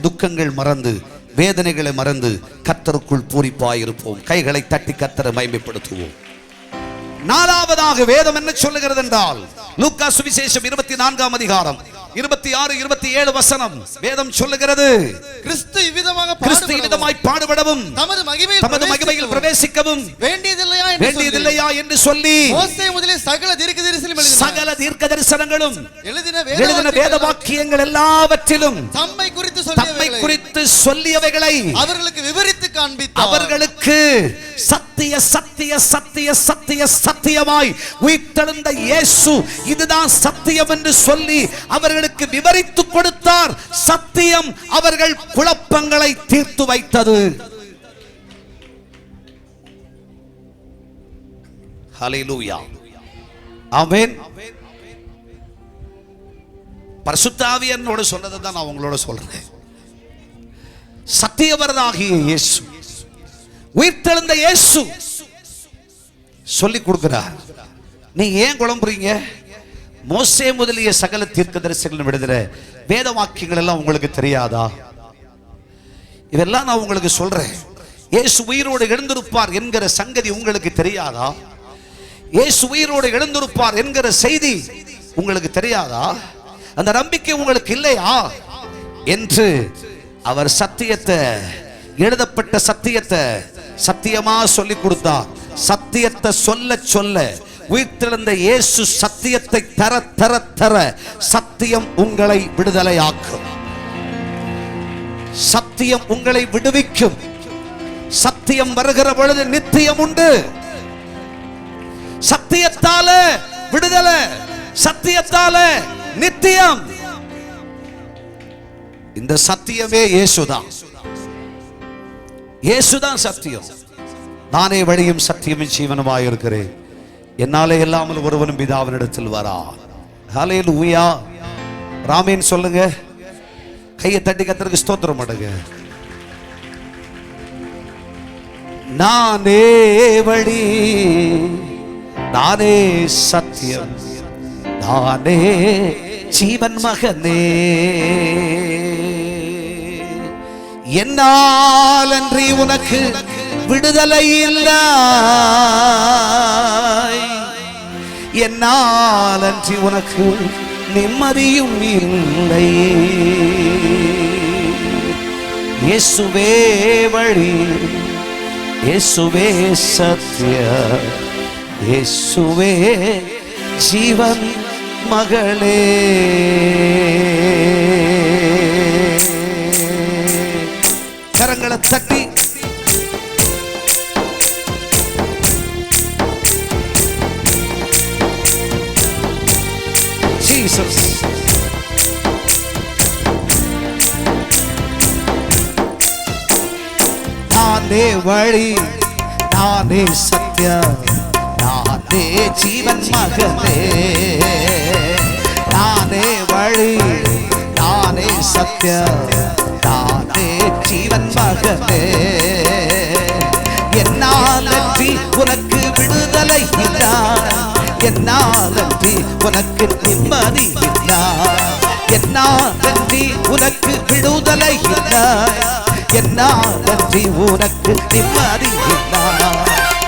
துக்கங்கள் மறந்து, வேதனைகளை மறந்து கர்த்தருக்குள் பூரிப்பாய் இருப்போம். கைகளை தட்டி கர்த்தரை மகிமைப்படுத்துவோம். 4வதாக வேதம் என்ன சொல்லுகிறது என்றால், லூக்கா சுவிசேஷம் 24ஆம் அதிகாரம் 26 27 வசனம் வேதம் சொல்லுகிறது, கிறிஸ்து இவ்விதமாய் பாடுபடவும் தமது மகிமையில் பிரவேசிக்கவும் வேண்டியதில்லையா என்று சொல்லி மோசே முதலிய சகல தீர்க்கதரிசனங்களும் எழுதின வேத வாக்கியங்கள் எல்லாவற்றிலும் தம்மை குறித்து சொல்லியவைகளை அவர்களுக்கு விவரித்து காண்பித்தார். அவர்களுக்கு சத்திய சத்திய சத்திய சத்திய சத்தியமாய் உயிர்த்தெழுந்த இயேசு இதுதான் சத்தியம் என்று சொல்லி அவர்களுக்கு விவரித்து கொடுத்தார். சத்தியம் அவர்கள் குழப்பங்களை தீர்த்து வைத்தது. ஹல்லேலூயா, ஆமென். பரிசுத்த ஆவியானவரோடு சொன்னதை தான் நான் உங்களோட சொல்றேன். சத்தியவராகிய இயேசு, உயிர்த்தெழுந்த இயேசு சொல்லி கொடுக்கிறார். நீ ஏன் குழம்புறீங்க? மோசே முதலிய சகல தீர்க்கதரிசிகள் விடுதலை வேத வாக்கியங்கள் எல்லாம் உங்களுக்கு தெரியாதா? இதெல்லாம் நான் உங்களுக்கு சொல்றேன். இயேசு உயிரோடு எழுந்திருப்பார் என்கிற சங்கதி உங்களுக்கு தெரியாதா? இயேசு உயிரோடு எழுந்திருப்பார் என்கிற செய்தி உங்களுக்கு தெரியாதா? அந்த நம்பிக்கை உங்களுக்கு இல்லையா என்று அவர் சத்தியத்தை, எழுதப்பட்ட சத்தியத்தை சத்தியமா சொல்லி கொடுத்தார். சத்தியத்தை சொல்ல சொல்ல உயிர்த்தெழுந்த இயேசு சத்தியத்தை தர தர தர சத்தியம் உங்களை விடுதலையாக்கும். சத்தியம் உங்களை விடுவிக்கும். சத்தியம் வருகிற பொழுது நித்தியம் உண்டு. சத்தியத்தால விடுதலை, சத்தியத்தால நித்தியம். இந்த சத்தியமே இயேசுதான். இயேசுதான் சத்தியம். நானே வழியும் சத்தியமும் ஜீவனுமாய் இருக்கிறேன், என்னாலே இல்லாமல் ஒருவனும் பிதாவினிடத்தில் வரா. ஹல்லேலூயா. ராமேன் சொல்லுங்க. கையை தட்டி கர்த்தருக்கு ஸ்தோத்திரம் பண்ணுங்க. நானே வழி, நானே சத்தியம், நானே ஜீவன் மகனே. என்னால் அன்றி உனக்கு விடுதலை இல்லை, என்னால் அன்றி உனக்கு நிம்மதியும் இல்லை. இயேசுவே வழி, இயேசுவே சத்தியம், இயேசுவே ஜீவன் மகளே. கரங்களை தட்டி ஜீசஸ். நானே வழி, நானே சத்தியம், நானே ஜீவன் மகனே. நானே வழி, நானே சத்தியம், நானே ஜீவன் மகனே. என்னாலன்றி உனக்கு விடுதலை இல்லா, என்னாலன்றி உனக்கு நிம்மதி இல்லா, என்னாலன்றி உனக்கு விடுதலை இல்லா, என்னாலன்றி உனக்கு நிம்மதி இல்லா.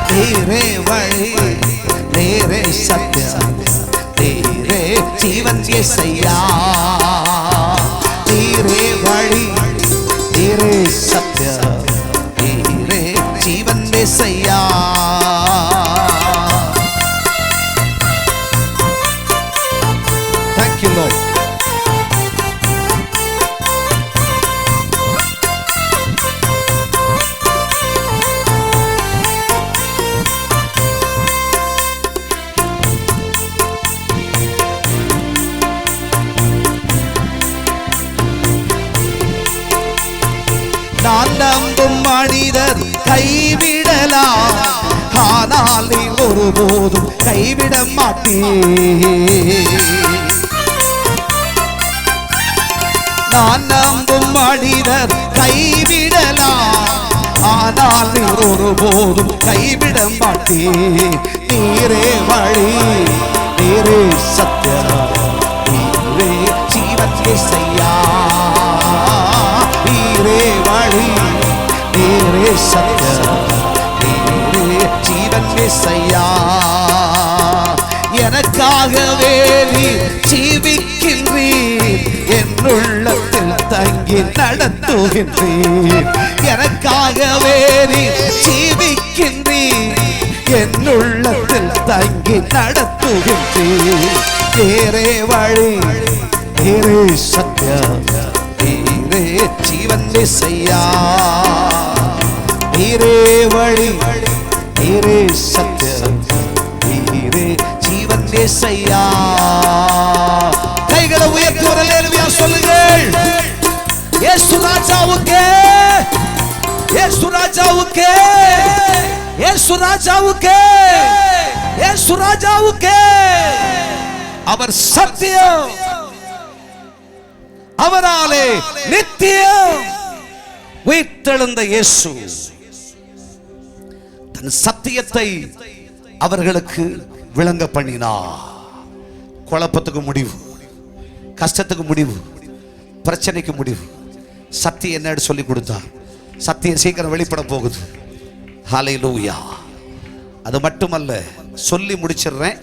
நீரே வழி, நீரே சத்தியம், நீரே ஜீவன் இயேசையா. நீரே வழி, நீரே சத்தியம், நீரே ஜீவன் இயேசையா. Thank you Lord. நான் நம்பும் மனிதர் கைவிடலாம், ஆனால் நீ ஒருபோதும் கைவிட மாட்டீர். நான் நம்பும் மனிதர் கைவிடலாம், ஆனால் நீ ஒருபோதும் கைவிட மாட்டீர். நீரே வழி, நீரே சத்தியம், நீரே ஜீவன் இயேசையா. நீரே வழி, நீரே சத்தியம், நீரே ஜீவன் இயேசையா. எனக்காகவே நீ ஜீவிக்கின்றீர், என் உள்ளத்தில் தங்கி நடத்துகின்றீர். எனக்காகவே நீ ஜீவிக்கின்றீர், என் உள்ளத்தில் தங்கி நடத்துகின்றீர். நீரே வழி, நீரே சத்தியம், நீரே ஜீவன் இயேசையா. நீரே வழி, நீரே சத்தியம், நீரே ஜீவன் இயேசையா. கைகளை உயர்த்தி ஒரு அல்லேலூயா சொல்லுங்கள். இயேசு ராஜாவுக்கே, இயேசு ராஜாவுக்கே, இயேசு ராஜாவுக்கே, இயேசு ராஜாவுக்கே. அவர் சத்தியம், அவராலே நித்தியம். உயிர்த்தெழுந்த இயேசு தன் சத்தியத்தை அவர்களுக்கு விளங்க பண்ணினார். குழப்பத்துக்கு முடிவு, கஷ்டத்துக்கு முடிவு, பிரச்சனைக்கு முடிவு. சத்தியம் என்னன்னு சொல்லி கொடுத்தார். சத்தியம் சீக்கிரம் வெளிப்பட போகுது. ஹல்லேலூயா. அது மட்டுமல்ல, சொல்லி முடிச்சிடுறேன்,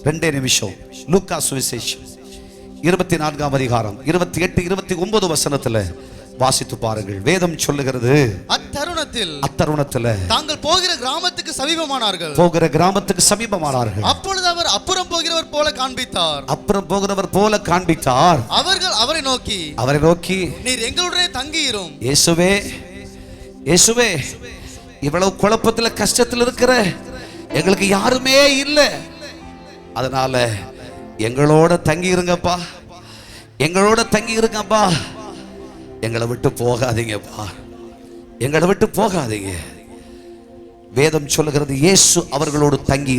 2 நிமிஷம். லூக்கா சுவிசேஷம் 24ஆம் அதிகாரம் 28, 29 வசனத்துல வாசித்து பாருங்கள். வேதம் சொல்லுகிறது, அத்தருணத்தில் தாங்கள் போகிற கிராமத்துக்கு சமீபமானார்கள். அப்பொழுது அவர் அப்புறம் போகிறவர் போல காண்பித்தார். அவர்கள் அவரை நோக்கி நீர் எங்களுடனே தங்கியிரும். இயேசுவே, இவ்வளவு குழப்பத்துல கஷ்டத்தில் இருக்கிற எங்களுக்கு யாருமே இல்லை, அதனால எங்களோட தங்கி இருங்கப்பா, எங்களை விட்டு போகாதீங்க. வேதம் சொல்லுகிறது, இயேசு அவர்களோடு தங்கி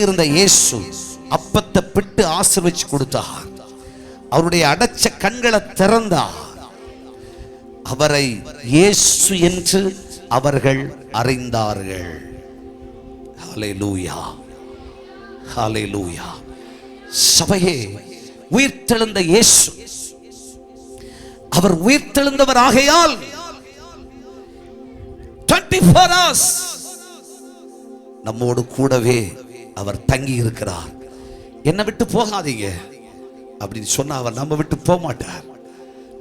இருந்த இயேசு அப்பத்தை பிட்டு ஆசீர்வதிச்சு கொடுத்தார். அவருடைய அடைச்ச கண்களை திறந்தார். அவரை இயேசு என்று அவர்கள் அறிந்தார்கள். ஹல்லேலூயா, ஹல்லேலூயா. சபையே, உயிர்த்தெழுந்த இயேசு, அவர் உயிர்த்தெழுந்தவர் ஆகையால் 24 hours நம்மோடு கூடவே அவர் தங்கி இருக்கிறார். என்னை விட்டு போகாதீங்க அப்படின்னு சொன்னா அவர் நம்ம விட்டு போக மாட்டார்,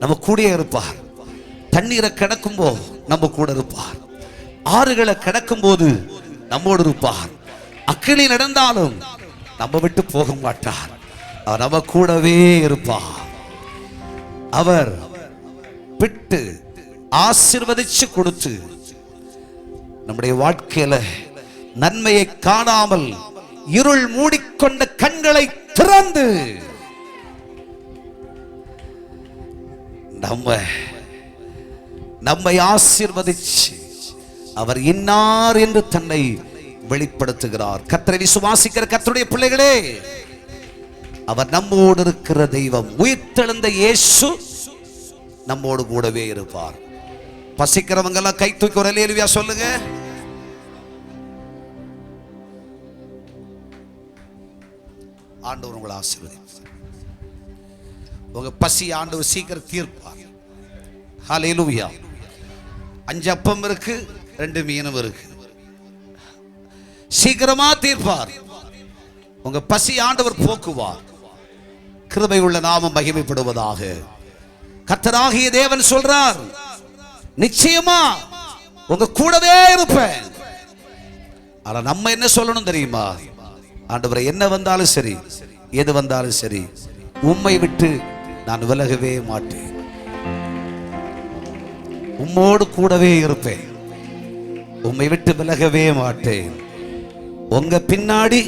நம்ம கூடயே இருப்பார். தண்ணீரை கடக்கும் போது நம்ம கூட இருப்பார், ஆறுகளை கடக்கும் போது நம்மோடு இருப்பார். அக்கினி நடந்தாலும் நம்ம விட்டு போக மாட்டார், அவர் நம்ம கூடவே இருப்பார். அவர் விட்டு ஆசீர்வதிச்சு கொடுத்து நம்முடைய வாழ்க்கையில நன்மையை காணாமல் இருள் மூடிக்கொண்ட கண்களை திறந்து நம்மை ஆசீர்வதிச்சு அவர் இன்னார் என்று தன்னை வெளிப்படுத்துகிறார். கர்த்தரை விசுவாசிக்கிற கர்த்தருடைய பிள்ளைகளே, அவர் நம்மோடு இருக்கிற தெய்வம். உயிர்த்தெழுந்த இயேசு நம்மோடு கூடவே இருப்பார். பசிக்கிறவங்க எல்லாம் கை தூக்கி ஒரு அல்லேலூயா சொல்லுங்க. ஆண்டவர் உங்களை ஆசீர்வதிப்பார். உங்க பசி ஆண்டவர் சீக்கிரம் தீர்ப்பார். ஹல்லேலூயா. 5 அப்பம் இருக்கு, 2 மீனும் இருக்கு, சீக்கிரமா தீர்ப்பார். உங்க பசி ஆண்டவர் போக்குவார். கிருபை உள்ள நாமம் மகிமைப்படுவதாக. கர்த்தராகிய தேவன் சொல்றார், நிச்சயமா உங்க கூடவே இருப்பேன். ஆனா நம்ம என்ன சொல்லணும் தெரியுமா? ஆண்டவரே, என்ன வந்தாலும் சரி, எது வந்தாலும் சரி, உம்மை விட்டு நான் விலகவே மாட்டேன், உம்மோடு கூடவே இருப்பேன், உம்மை விட்டு விலகவே மாட்டேன். உங்க பின்னாடி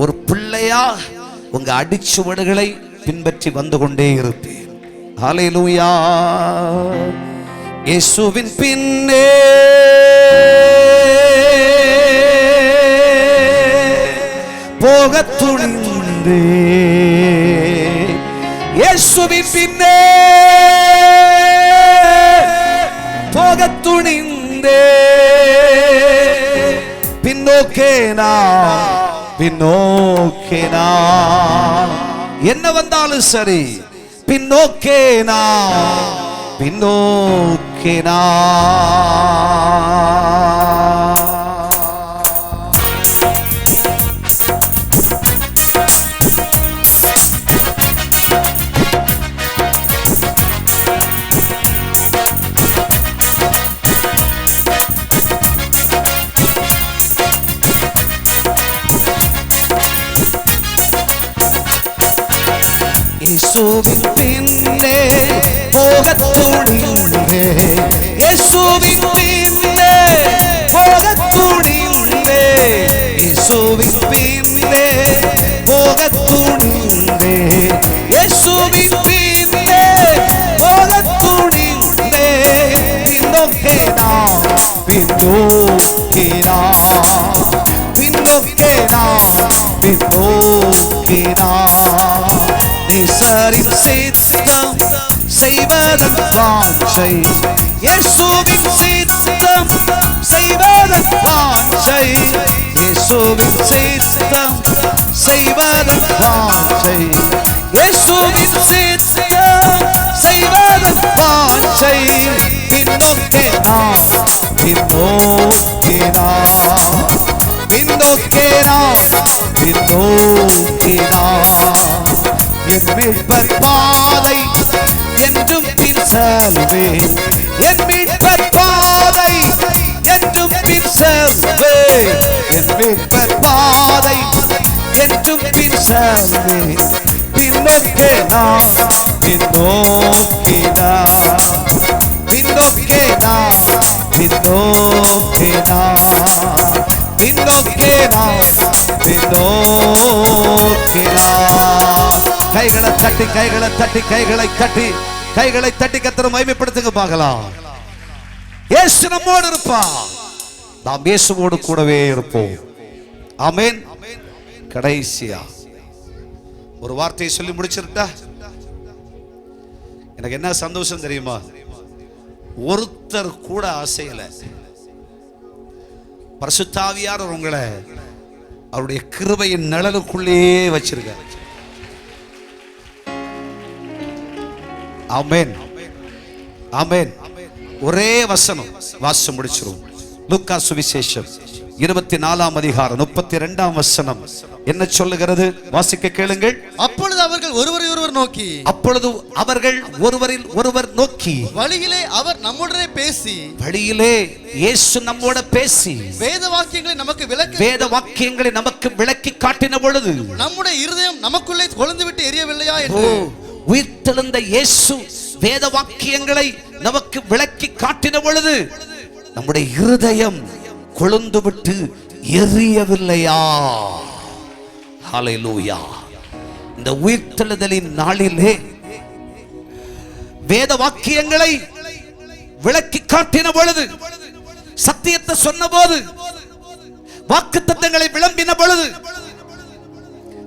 ஒரு பிள்ளையா உங்க அடிச்சுவடுகளை பின்பற்றி வந்து கொண்டே இருப்பேன். ஹல்லேலூயா. இயேசுவின் பின்னே போகத் துணிந்தே, இயேசுவின் பின்னே போகத் துணிந்தே, பின்னோக்கே நான் என்ன வந்தாலும் சரி, பின்னோக்கே நான். இயேசுவின் பின்னே போகத் துணிந்தே, இயேசுவின் பின்னே போகத் துணிந்தே, இயேசுவின் பின்னே போகத் துணிந்தே, இயேசுவின் பின்னே போகத் துணிந்தே, பின்னோக்கே நான் நேசரின் சித்தம் செய்வதன் வாஞ்சை, இயேசுவின் சித்தம் செய்வதன் வாஞ்சை, இயேசுவின் சித்தம் செய்வதன் வாஞ்சை, இயேசுவின் சித்தம் செய்வதன் வாஞ்சை, என் மீட்பர் பாதை என்றும் பின் செல்வேன். என் மீட்பர் பாதை என்றும் பின் செல்வேன். என் மீட்பர் பாதை என்றும் பின் செல்வேன். பின்னோக்கே நான் பின்னோக்கே நான் பின்னோக்கே நான் பின்னோக்கே நான் பின்னோக்கே நான் பின்னோக்கே நான். கைகளை தட்டி கைகளை தட்டி கைகளை தட்டி கைகளை தட்டி கர்த்தரை மகிமைப்படுத்துங்க பார்க்கலாம். இயேசு நம்மோடு இருப்பார். நாம் இயேசுவோடு கூடவே இருப்போம். ஆமென். கடைசியா ஒரு வார்த்தையை சொல்லி முடிச்சிருட்டா, எனக்கு என்ன சந்தோஷம் தெரியுமா? ஒருத்தர் கூட அசையல. பரிசுத்த ஆவியானவர் உங்களை அவருடைய கிருபையின் நிழலுக்குள்ளேயே வச்சிருக்கார். ஆமென் ஆமென். ஒரே வசனம் வாசிச்சு முடிச்சிரும். லூக்கா சுவிசேஷம் 24ஆம் அதிகாரம் 32ஆம் வசனம் என்ன சொல்லுகிறது? வாசிக்க கேளுங்கள். அப்பொழுது அவர்கள் ஒருவரை ஒருவர் நோக்கி அப்பொழுது அவர்கள் ஒருவரில் ஒருவர் நோக்கி வழியிலே அவர் நம்முடனே பேசி வழியிலே இயேசு நம்மோட பேசி வேத வாக்கியங்களை நமக்கு விளக்கி காட்டின பொழுது நம்முடைய இருதயம் நமக்குள்ளே கொழுந்துவிட்டு எரியவில்லையா என்று. உயிர்த்தெழுந்த இயேசு வேத வாக்கியங்களை நமக்கு விளக்கி காட்டின பொழுது நம்முடைய இருதயம் கொழுந்து விட்டு எரியவில்லையா? ஹல்லேலூயா. இந்த உயிர்த்தெழுதலின் நாளிலே வேத வாக்கியங்களை விளக்கி காட்டின பொழுது, சத்தியத்தை சொன்ன போது, வாக்குத்தத்தங்களை விளம்பின பொழுது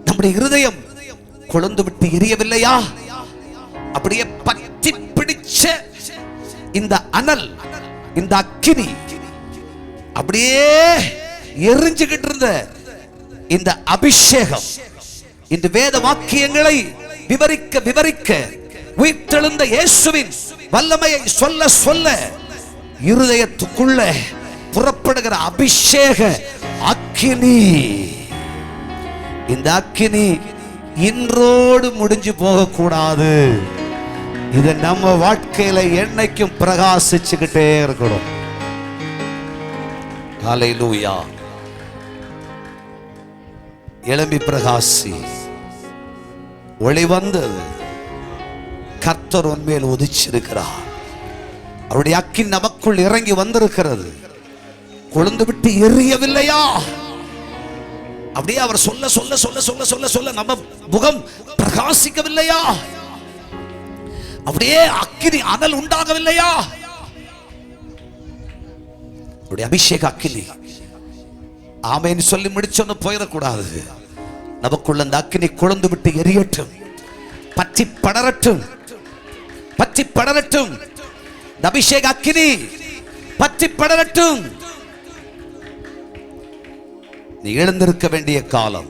நம்முடைய இருதயம் கொழுந்து விட்டு எரியவில்லையா? அப்படியே பற்றி பிடிச்ச இந்த அனல், இந்த அக்கினி, அப்படியே எரிஞ்சுகிட்டு இருந்த இந்த அபிஷேகம், இந்த வேத வாக்கியங்களை விவரிக்க விவரிக்க உயிர்த்தெழுந்த இயேசுவின் வல்லமையை சொல்ல சொல்ல இருதயத்துக்குள்ள புறப்படுகிற அபிஷேக அக்கினி, இந்த அக்கினி இன்றோடு முடிஞ்சு போக கூடாது. இது நம்ம வாழ்க்கையில என்னைக்கும் பிரகாசிச்சுக்கிட்டே இருக்கணும். ஹல்லேலூயா. எழும்பி பிரகாசி. ஒளி வந்தது. கர்த்தர் உன்மேல் உதிச்சிருக்கிறார். அவருடைய அக்கினி நமக்குள் இறங்கி வந்திருக்கிறது. கொழுந்து விட்டு எரியவில்லையா? அப்படியே அவர் சொல்ல சொல்ல சொல்ல சொல்ல சொல்ல சொல்ல நம்ம முகம் பிரகாசிக்கவில்லையா? அப்படியே அக்கினி அனல் உண்டாகவில்லையா? அவருடைய அபிஷேக அக்கினி. ஆமென் சொல்லி முடிச்சொன்னு போயிடக்கூடாது. நமக்குள்ள அந்த அக்கினி கொழுந்து விட்டு எரியட்டும், பற்றி படரட்டும், பற்றி படரட்டும். இந்த அபிஷேக அக்கினி பற்றி படரட்டும். நீ எழுந்திருக்க வேண்டிய காலம்,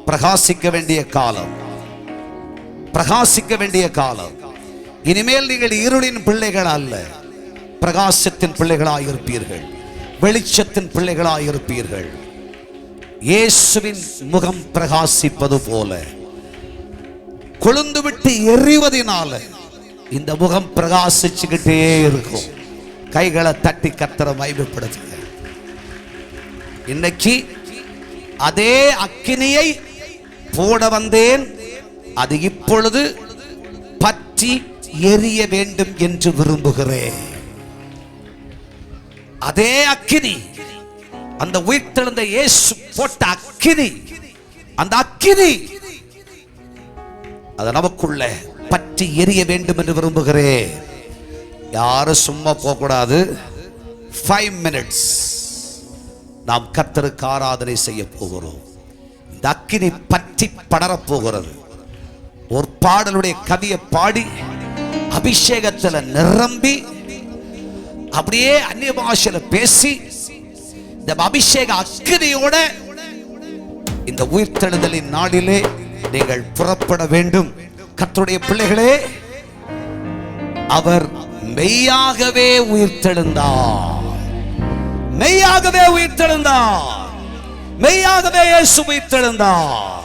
பிரகாசிக்க வேண்டிய காலம், பிரகாசிக்க வேண்டிய காலம். இனிமேல் நீங்கள் இருளின் பிள்ளைகள் அல்ல, பிரகாசத்தின் பிள்ளைகளாயிருப்பீர்கள், வெளிச்சத்தின் பிள்ளைகளாயிருப்பீர்கள். இயேசுவின் முகம் பிரகாசிப்பது போல கொழுந்து விட்டு எரிவதனால இந்த முகம் பிரகாசிச்சுக்கிட்டே இருக்கும். கைகளை தட்டி கர்த்தரை மகிமைப்படுத்துங்க. இன்னைக்கு அதே அக்கினியை போட வந்தேன், அது இப்பொழுது பற்றி எரிய வேண்டும் என்று விரும்புகிறேன். அதே அக்கினி, அந்த உயிர்த்தெழுந்த இயேசு போட்ட அக்கினி, அந்த அக்கினி அது நமக்குள்ள பற்றி எரிய வேண்டும் என்று விரும்புகிறேன். யாரும் சும்மா போக கூடாது. 5 minutes நாம் கர்த்தருக்கு ஆராதனை செய்ய போகிறோம். இந்த அக்கினி பற்றி படரப் போகிறது. ஒரு பாடலுடைய கவியை பாடி அபிஷேகத்துல நிரம்பி அப்படியே அந்நிய பாஷையில பேசி இந்த அபிஷேக அக்கினியோட இந்த உயிர்த்தெழுதலின் நாளிலே நீங்கள் புறப்பட வேண்டும். கர்த்தருடைய பிள்ளைகளே, அவர் மெய்யாகவே உயிர்த்தெழுந்தார். மெய்யாகவே உயிர்த்தெழுந்தார். மெய்யாகவே இயேசு உயிர்த்தெழுந்தார்.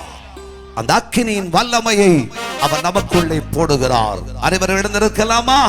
அந்த அக்கினியின் வல்லமையை அவர் நமக்குள்ளே போடுகிறார். அனைவரும் எழுந்திருக்கலாமா?